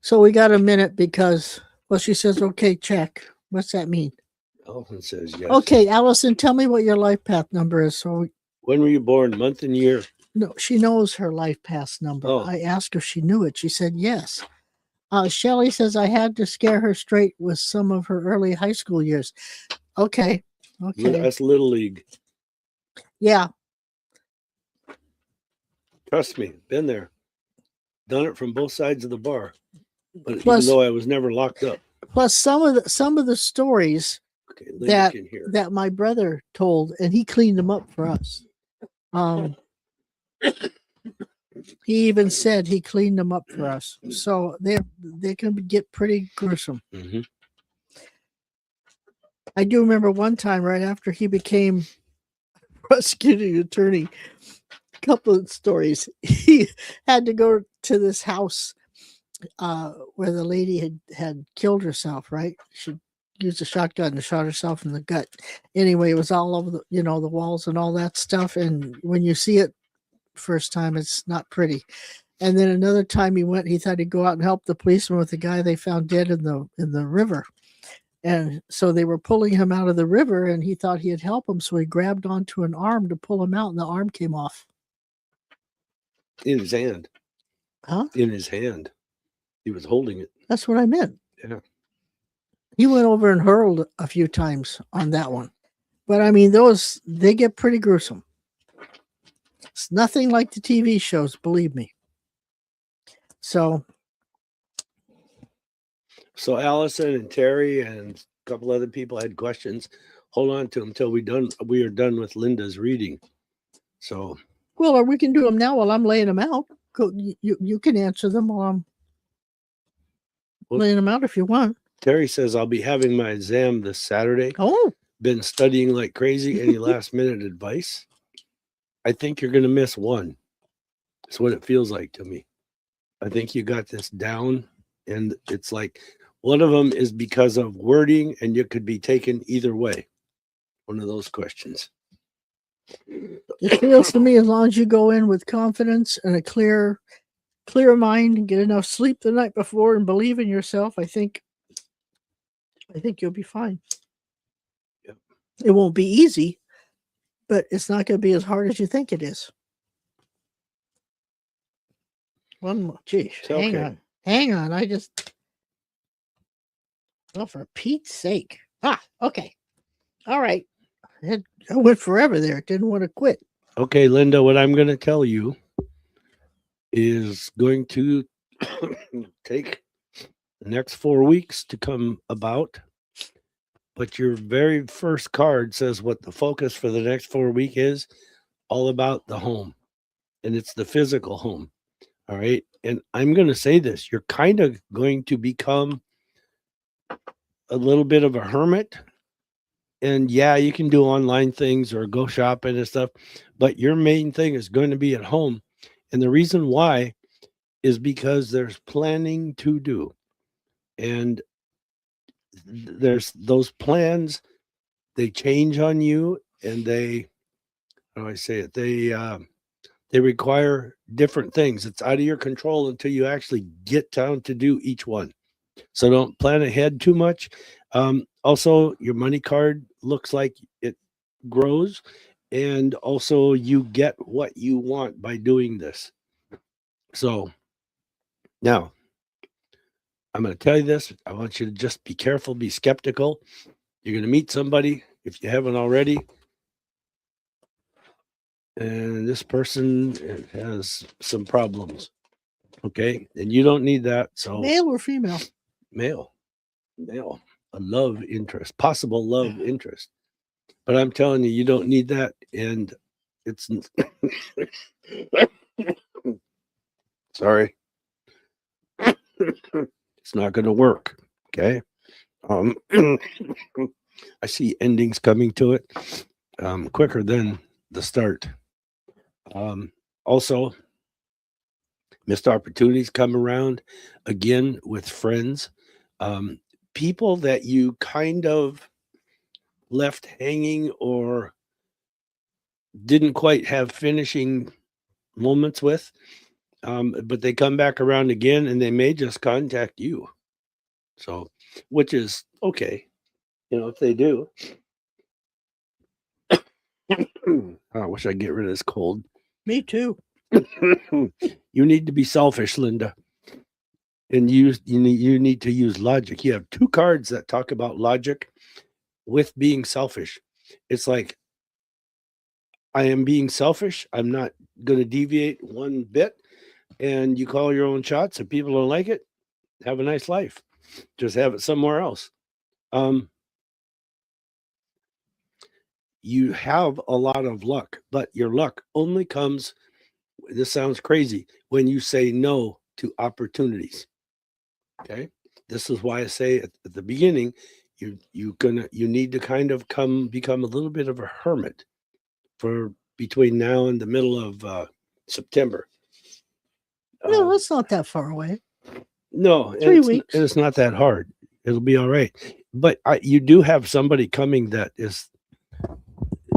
So we got a minute because, well, she says, okay, check. What's that mean? Allison says yes. Okay, Allison, tell me what your life path number is. So when were you born? Month and year? No, she knows her life pass number. Oh. I asked her if she knew it. She said yes. Shelley says I had to scare her straight with some of her early high school years. Okay. That's Little League. Yeah. Trust me, been there. Done it from both sides of the bar. But Plus- even though I was never locked up. Plus some of the stories Okay, Linda can hear. that my brother told, and he cleaned them up for us. He even said he cleaned them up for us. So they can get pretty gruesome. Mm-hmm. I do remember one time right after he became prosecuting attorney, a couple of stories. He had to go to this house where the lady had killed herself, right? She used a shotgun and shot herself in the gut. Anyway, it was all over the walls and all that stuff. And when you see it first time, it's not pretty. And then another time he thought he'd go out and help the policeman with the guy they found dead in the river. And so they were pulling him out of the river, and he thought he'd help him. So he grabbed onto an arm to pull him out, and the arm came off. In his hand. Huh? In his hand. He was holding it. That's what I meant. Yeah. He went over and hurled a few times on that one. But I mean, they get pretty gruesome. It's nothing like the TV shows, believe me. So Allison and Terry and a couple other people had questions. Hold on to them until we are done with Linda's reading. So, well, or we can do them now while I'm laying them out. You can answer them while I'm laying them out if you want. Terry says I'll be having my exam this Saturday. Oh, been studying like crazy. Any last minute advice? I think you're going to miss one. That's what it feels like to me. I think you got this down, and it's like one of them is because of wording, and you could be taken either way. One of those questions. It feels to me as long as you go in with confidence and a clear mind and get enough sleep the night before and believe in yourself, I think you'll be fine. Yep. It won't be easy, but it's not going to be as hard as you think it is. One more. Geez, hang on. Well, for Pete's sake. Okay. All right. I went forever there. Didn't want to quit. Okay, Linda, what I'm going to tell you is going to take the next 4 weeks to come about. But your very first card says what the focus for the next 4 weeks is, all about the home. And it's the physical home. All right. And I'm going to say this. You're kind of going to become a little bit of a hermit. And yeah, you can do online things or go shopping and stuff. But your main thing is going to be at home. And the reason why is because there's planning to do. And there's those plans, they change on you, and how do I say it? They require different things. It's out of your control until you actually get down to do each one. So don't plan ahead too much. Also, your money card looks like it grows, and also you get what you want by doing this. So now I'm going to tell you this. I want you to just be careful, be skeptical. You're going to meet somebody, if you haven't already, and this person has some problems. Okay. And you don't need that. So Male or female? Male. A love interest, possible love interest. But I'm telling you, you don't need that. And it's sorry. It's not going to work. Okay. I see endings coming to it quicker than the start. Also, missed opportunities come around again with friends, people that you kind of left hanging or didn't quite have finishing moments with, but they come back around again and they may just contact you. So, which is okay, if they do. I wish I'd get rid of this cold. Me too. You need to be selfish, Linda. And you need to use logic. You have two cards that talk about logic with being selfish. It's like, I am being selfish. I'm not going to deviate one bit. And you call your own shots. If people don't like it, have a nice life. Just have it somewhere else. You have a lot of luck, but your luck only comes, this sounds crazy, when you say no to opportunities. Okay. This is why I say at the beginning, you need to kind of become a little bit of a hermit for between now and the middle of September. No, it's not that far away. No, 3 weeks. And it's not that hard. It'll be all right. But you do have somebody coming that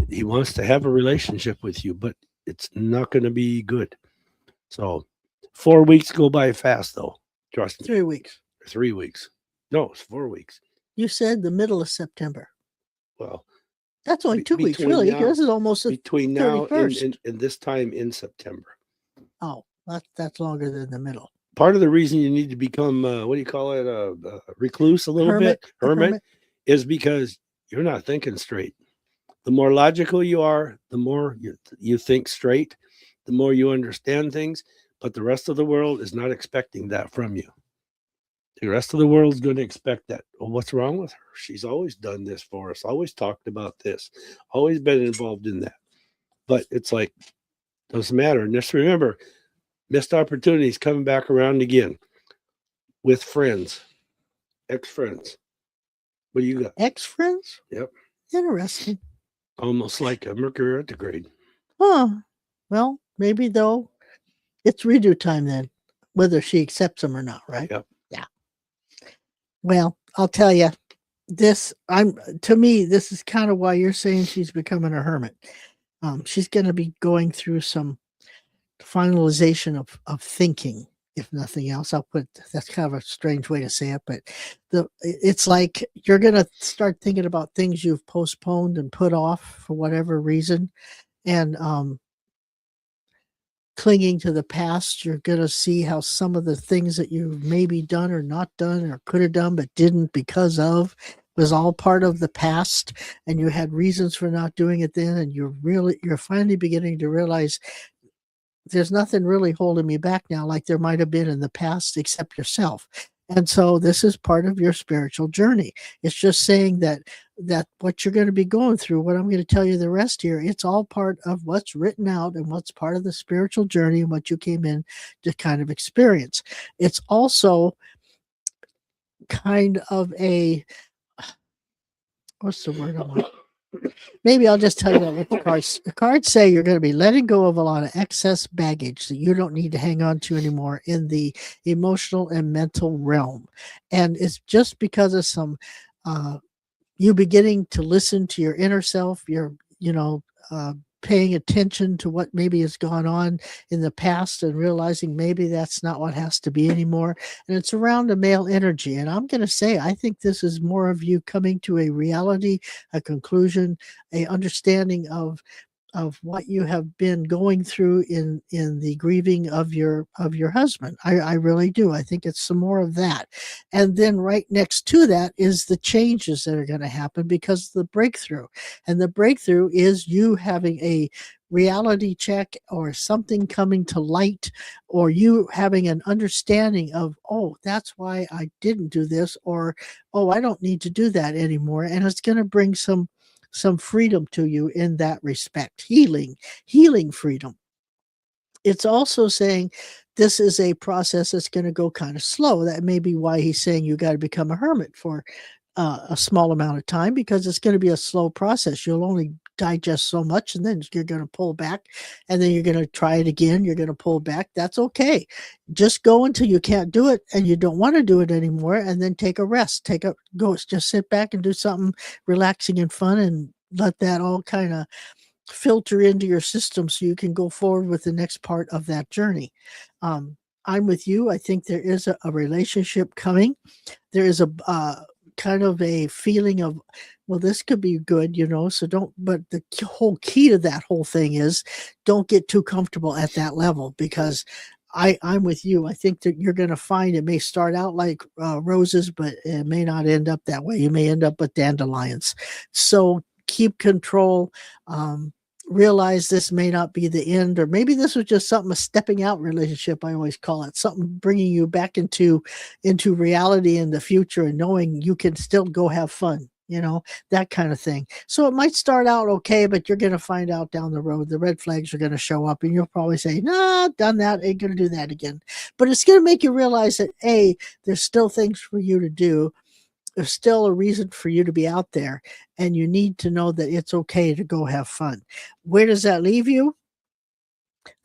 he wants to have a relationship with you, but it's not going to be good. So 4 weeks go by fast, though. Trust me. 3 weeks. 3 weeks. No, it's 4 weeks. You said the middle of September. Well, that's only 2 weeks, really. Now, this is almost between now and this time in September. Oh, that's longer than the middle. Part of the reason you need to become what do you call it, a recluse a little bit, hermit, is because you're not thinking straight. The more logical you are, the more you think straight, the more you understand things. But the rest of the world is not expecting that from you. The rest of the world is going to expect that. Oh, what's wrong with her? She's always done this for us, always talked about this, always been involved in that. But it's like, doesn't matter. And just remember, missed opportunities coming back around again with friends, ex-friends. What do you got? Ex-friends? Yep. Interesting. Almost like a Mercury retrograde. Huh. Well, maybe though, it's redo time then, whether she accepts them or not, right? Yep. Yeah. Well, I'll tell you, to me, this is kind of why you're saying she's becoming a hermit. She's going to be going through some finalization of thinking, if nothing else. That's kind of a strange way to say it, but it's like you're going to start thinking about things you've postponed and put off for whatever reason. And, clinging to the past, you're going to see how some of the things that you've maybe done or not done or could have done but didn't because of was all part of the past, and you had reasons for not doing it then, and you're finally beginning to realize there's nothing really holding me back now like there might have been in the past except yourself. And so this is part of your spiritual journey. It's just saying that what you're going to be going through, what I'm going to tell you the rest here, it's all part of what's written out and what's part of the spiritual journey and what you came in to kind of experience. It's also kind of what's the word I want? Maybe I'll just tell you what the cards say. You're going to be letting go of a lot of excess baggage that you don't need to hang on to anymore in the emotional and mental realm. And it's just because of some you beginning to listen to your inner self, you're paying attention to what maybe has gone on in the past and realizing maybe that's not what has to be anymore. And it's around a male energy. And I'm going to say, I think this is more of you coming to a reality, a conclusion, a understanding of what you have been going through in the grieving of your husband. I really do. I think it's some more of that. And then right next to that is the changes that are going to happen because of the breakthrough. And the breakthrough is you having a reality check or something coming to light, or you having an understanding of, oh, that's why I didn't do this, or, oh, I don't need to do that anymore. And it's going to bring some freedom to you in that respect, healing freedom. It's also saying this is a process that's going to go kind of slow. That may be why he's saying you got to become a hermit for a small amount of time, because it's going to be a slow process. You'll only digest so much, and then you're going to pull back, and then you're going to try it again. You're going to pull back. That's okay. Just go until you can't do it and you don't want to do it anymore, and then take a rest. Just sit back and do something relaxing and fun, and let that all kind of filter into your system so you can go forward with the next part of that journey. I'm with you. I think there is a relationship coming. There is a kind of a feeling of well, this could be good, so but the whole key to that whole thing is don't get too comfortable at that level, because I'm with you. I think that you're going to find it may start out like roses, but it may not end up that way. You may end up with dandelions. So keep control. Realize this may not be the end, or maybe this was just something, a stepping out relationship. I always call it something bringing you back into reality in the future, and knowing you can still go have fun, that kind of thing. So it might start out okay, but you're going to find out down the road, the red flags are going to show up, and you'll probably say, nah, done that, ain't going to do that again. But it's going to make you realize that, there's still things for you to do. There's still a reason for you to be out there, and you need to know that it's okay to go have fun. Where does that leave you?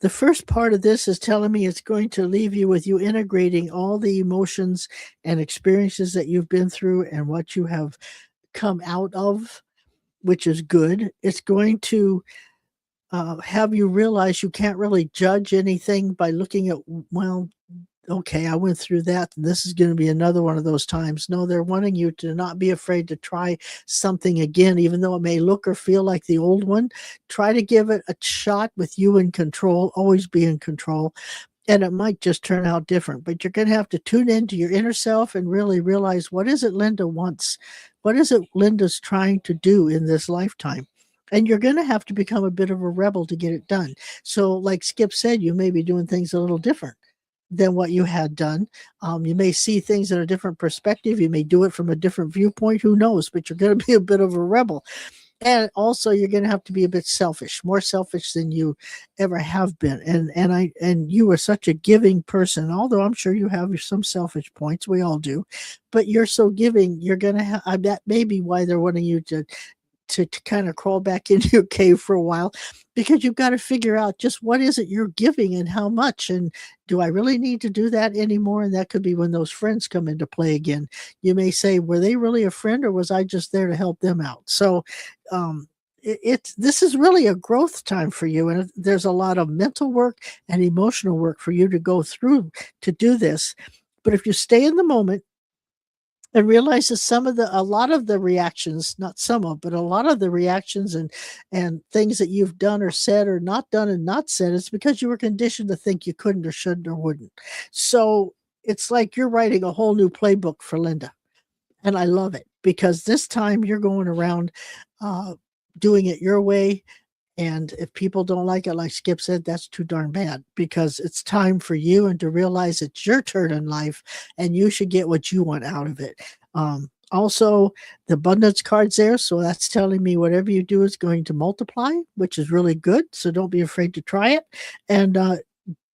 The first part of this is telling me it's going to leave you with you integrating all the emotions and experiences that you've been through and what you have come out of, which is good. It's going to have you realize you can't really judge anything by looking at, well, okay, I went through that. This is going to be another one of those times. No, they're wanting you to not be afraid to try something again, even though it may look or feel like the old one. Try to give it a shot with you in control. Always be in control. And it might just turn out different, but you're going to have to tune into your inner self and really realize, what is it Linda wants? What is it Linda's trying to do in this lifetime? And you're going to have to become a bit of a rebel to get it done. So like Skip said, you may be doing things a little different than what you had done. You may see things in a different perspective. You may do it from a different viewpoint. Who knows? But you're going to be a bit of a rebel. And also, you're going to have to be a bit selfish, more selfish than you ever have been. And you are such a giving person, although I'm sure you have some selfish points. We all do. But you're so giving, you're going to have, that may be why they're wanting you to kind of crawl back into your cave for a while, because you've got to figure out just what is it you're giving and how much, and do I really need to do that anymore? And that could be when those friends come into play again. You may say, were they really a friend, or was I just there to help them out? So this is really a growth time for you, and there's a lot of mental work and emotional work for you to go through to do this. But if you stay in the moment and realize that a lot of the reactions, not some of, but a lot of the reactions and things that you've done or said or not done and not said, it's because you were conditioned to think you couldn't or shouldn't or wouldn't. So it's like you're writing a whole new playbook for Linda. And I love it, because this time you're going around doing it your way. And if people don't like it, like Skip said, that's too darn bad, because it's time for you and to realize it's your turn in life and you should get what you want out of it. Also, the abundance card's there. So that's telling me whatever you do is going to multiply, which is really good. So don't be afraid to try it. And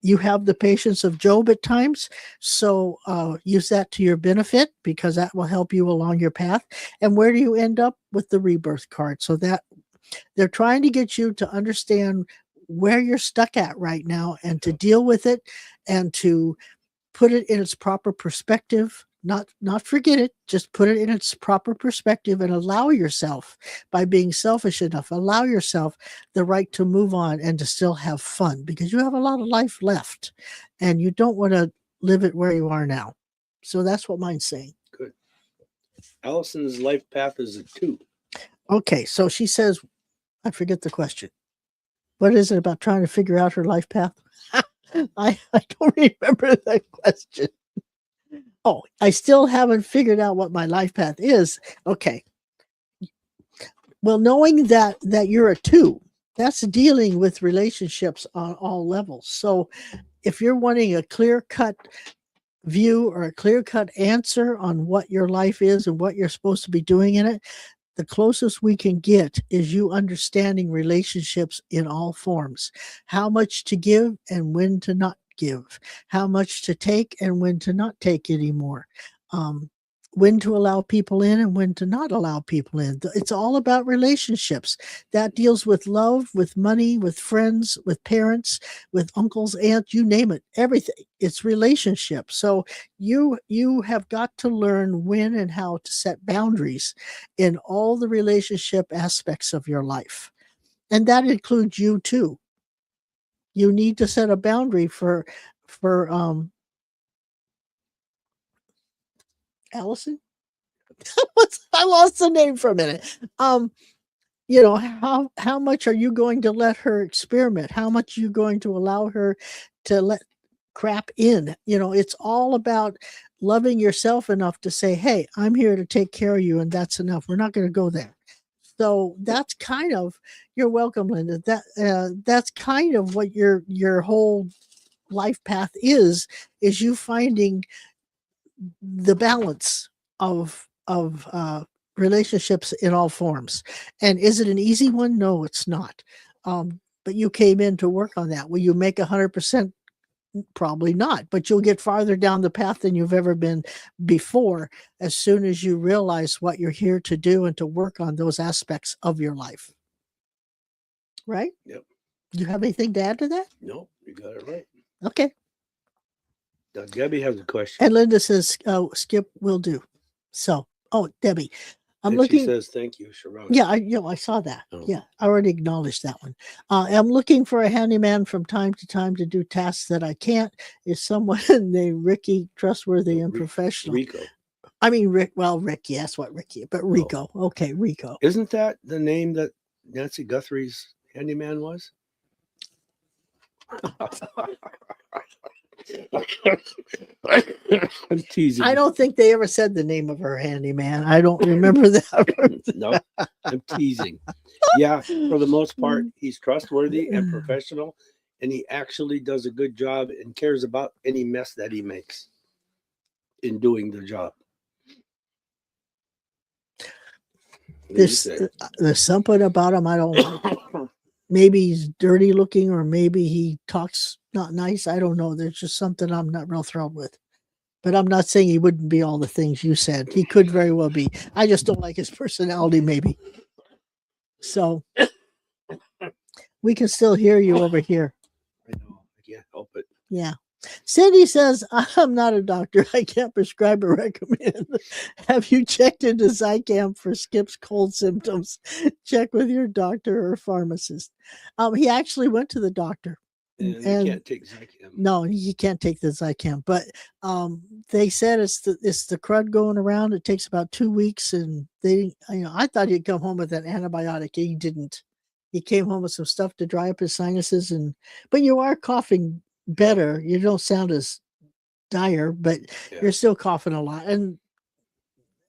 you have the patience of Job at times. So use that to your benefit, because that will help you along your path. And where do you end up? With the rebirth card. So that they're trying to get you to understand where you're stuck at right now, and to deal with it, and to put it in its proper perspective, not forget it, just put it in its proper perspective, and allow yourself, by being selfish enough, allow yourself the right to move on and to still have fun, because you have a lot of life left and you don't want to live it where you are now. So that's what mine's saying. Good. Allison's life path is a 2. Okay, so she says, I forget the question. What is it about trying to figure out her life path? I don't remember that question. Oh, I still haven't figured out what my life path is. Okay. Well, knowing that you're a 2, that's dealing with relationships on all levels. So if you're wanting a clear-cut view or a clear-cut answer on what your life is and what you're supposed to be doing in it, the closest we can get is you understanding relationships in all forms, how much to give and when to not give, how much to take and when to not take anymore, when to allow people in and when to not allow people in. It's all about relationships. That deals with love, with money, with friends, with parents, with uncles, aunts, you name it, everything. It's relationships. So you have got to learn when and how to set boundaries in all the relationship aspects of your life. And that includes you too. You need to set a boundary for Allison? I lost the name for a minute. You know, how much are you going to let her experiment? How much are you going to allow her to let crap in? You know, it's all about loving yourself enough to say, hey, I'm here to take care of you, and that's enough. We're not going to go there. So that's kind of, you're welcome, Linda. That's kind of what your whole life path is you finding the balance of relationships in all forms. And is it an easy one? No, it's not. But you came in to work on that. Will you make 100%? Probably not, but you'll get farther down the path than you've ever been before as soon as you realize what you're here to do and to work on those aspects of your life. Right? Yep. Do you have anything to add to that? No, you got it right. Okay. Now, Debbie has a question. And Linda says, Skip will do. So, Debbie, I'm And looking. she says, thank you, Sha'ron. Yeah, I saw that. Oh. Yeah, I already acknowledged that one. I'm looking for a handyman from time to time to do tasks that I can't. Is someone named Ricky trustworthy and professional? Rico. I mean, Rick. Well, Ricky. That's what Ricky. But Rico. Oh. Okay, Rico. Isn't that the name that Nancy Guthrie's handyman was? I'm teasing. I don't think they ever said the name of her handyman. I don't remember that. No, I'm teasing. Yeah, for the most part, he's trustworthy and professional, and he actually does a good job and cares about any mess that he makes in doing the job. There's something about him I don't like. Maybe he's dirty looking, or maybe he talks not nice. I don't know. There's just something I'm not real thrilled with. But I'm not saying he wouldn't be all the things you said. He could very well be. I just don't like his personality, maybe. So we can still hear you over here. I know. I can't help it. Yeah. Cindy says, I'm not a doctor. I can't prescribe or recommend. Have you checked into Zycam for Skip's cold symptoms? Check with your doctor or pharmacist. He actually went to the doctor. And he can't take Zycam. No, he can't take the Zycam. But they said it's the crud going around. It takes about 2 weeks. And I thought he'd come home with an antibiotic. He didn't. He came home with some stuff to dry up his sinuses. But you are coughing better. You don't sound as dire, but you're still coughing a lot, and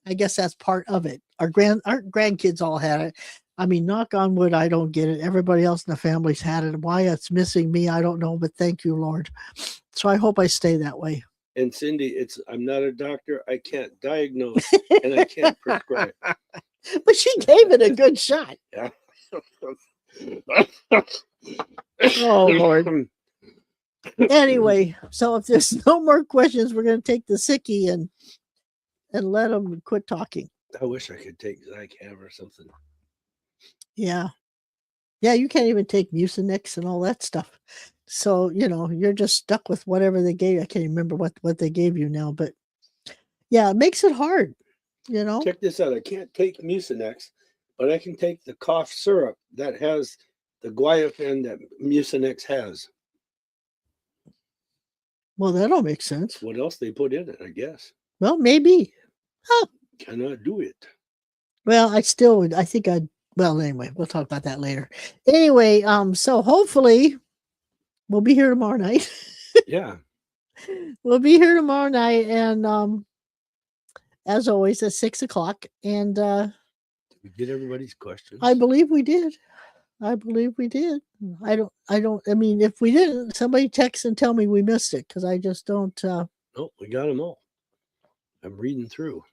I guess that's part of it. Our grandkids all had it. I mean, knock on wood, I don't get it. Everybody else in the family's had it. Why it's missing me, I don't know, but thank you, Lord. So I hope I stay that way. And Cindy, I'm not a doctor. I can't diagnose and I can't prescribe. But she gave it a good shot. Yeah. Oh, Lord. Anyway, so if there's no more questions, we're going to take the sickie and let them quit talking. I wish I could take Zycam or something. Yeah. Yeah, you can't even take Mucinex and all that stuff. So, you're just stuck with whatever they gave. I can't remember what they gave you now, but yeah, it makes it hard, Check this out. I can't take Mucinex, but I can take the cough syrup that has the guaiacol that Mucinex has. Well, that'll make sense. What else they put in it, I guess. Well, maybe. Huh. Cannot do it. Well, I still would. I think I'd. Well, anyway, we'll talk about that later. Anyway, so hopefully we'll be here tomorrow night. Yeah. We'll be here tomorrow night, and as always at 6:00. And did we get everybody's questions? I believe we did. I mean, if we didn't, somebody text and tell me we missed it, because I just don't. No, we got them all. I'm reading through.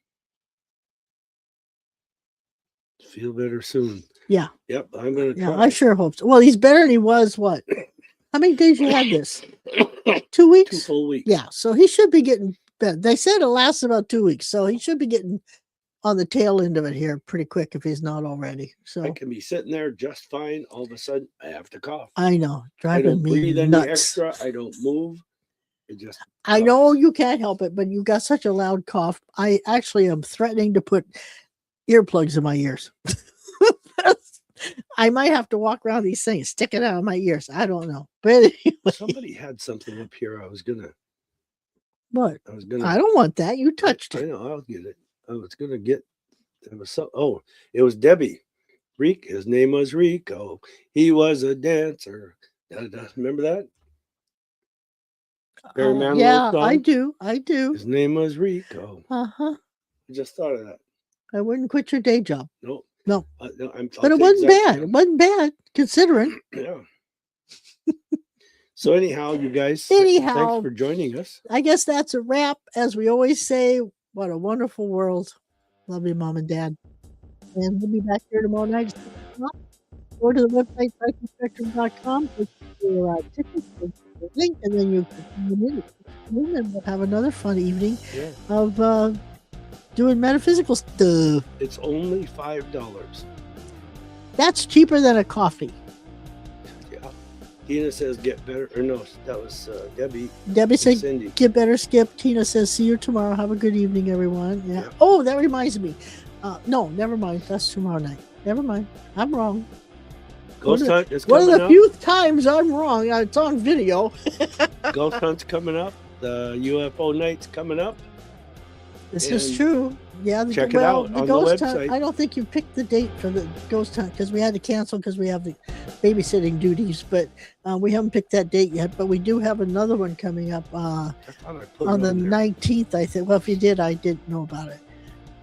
Feel better soon. Yeah. Yep, I'm going to try. Yeah, I sure hope so. Well, he's better than he was, what? How many days you had this? 2 weeks? 2 full weeks. Yeah, so he should be getting better. They said it lasts about 2 weeks, so he should be getting on the tail end of it here pretty quick if he's not already. So I can be sitting there just fine. All of a sudden, I have to cough. I know, I driving don't me breathe any nuts. extra. I don't move. I know you can't help it, but you got such a loud cough. I actually am threatening to put earplugs in my ears. I might have to walk around these things sticking out of my ears. I don't know. But anyway. Somebody had something up here. What? I was gonna. I don't want that. You touched I it. know. I'll get it. I was gonna get. It was so. Oh, it was Debbie. His name was Rico. He was a dancer. Remember that? Barry Manilow Yeah, song? I do. I do. His name was Rico. Uh-huh. I just thought of that. I wouldn't quit your day job. No. No. No, But it wasn't bad. It wasn't bad, considering. Yeah. So anyhow, you guys, thanks for joining us. I guess that's a wrap. As we always say, what a wonderful world. Love you, Mom and Dad. And we'll be back here tomorrow night. Go to the website, psychospectrum.com, put your tickets, put your link, and then you can come in and we'll have another fun evening of doing metaphysical stuff. It's only $5. That's cheaper than a coffee. Yeah. Tina says get better. Or no, that was Debbie. Debbie said Cindy. Get better, Skip. Tina says see you tomorrow. Have a good evening, everyone. Yeah. Oh, that reminds me. No, never mind. That's tomorrow night. Never mind. I'm wrong. Ghost Hunt is one coming of the up. few times I'm wrong. It's on video. Ghost Hunt's coming up. The UFO night's coming up. This is true. Yeah, check it out on the website. Hunt, I don't think you picked the date for the Ghost Hunt because we had to cancel because we have the babysitting duties. But we haven't picked that date yet. But we do have another one coming up on the 19th, I think. Well, if you did, I didn't know about it.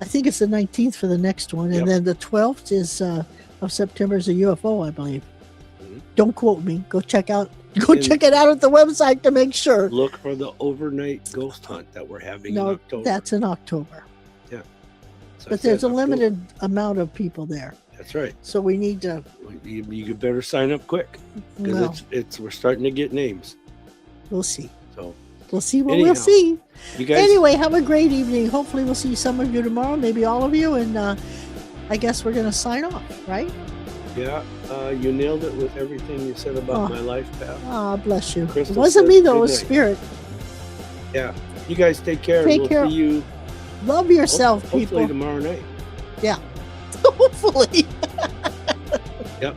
I think it's the 19th for the next one. And then the 12th is of September is a UFO, I believe. Mm-hmm. Don't quote me. Go check out. Check it out at the website to make sure. Look for the overnight ghost hunt that we're having in October. That's in October. Yeah. So but there's a limited amount of people there. That's right. So we need to. You better sign up quick because we're starting to get names. We'll see. So we'll see what we'll see. You guys. Anyway, have a great evening. Hopefully, we'll see some of you tomorrow. Maybe all of you. And I guess we're going to sign off, right? Yeah, you nailed it with everything you said about my life path. Oh, bless you. Crystal it wasn't me, though. It was night. Spirit. Yeah. You guys take care. Take care. See you. Love yourself, people. Hopefully tomorrow night. Yeah. Hopefully. Yep.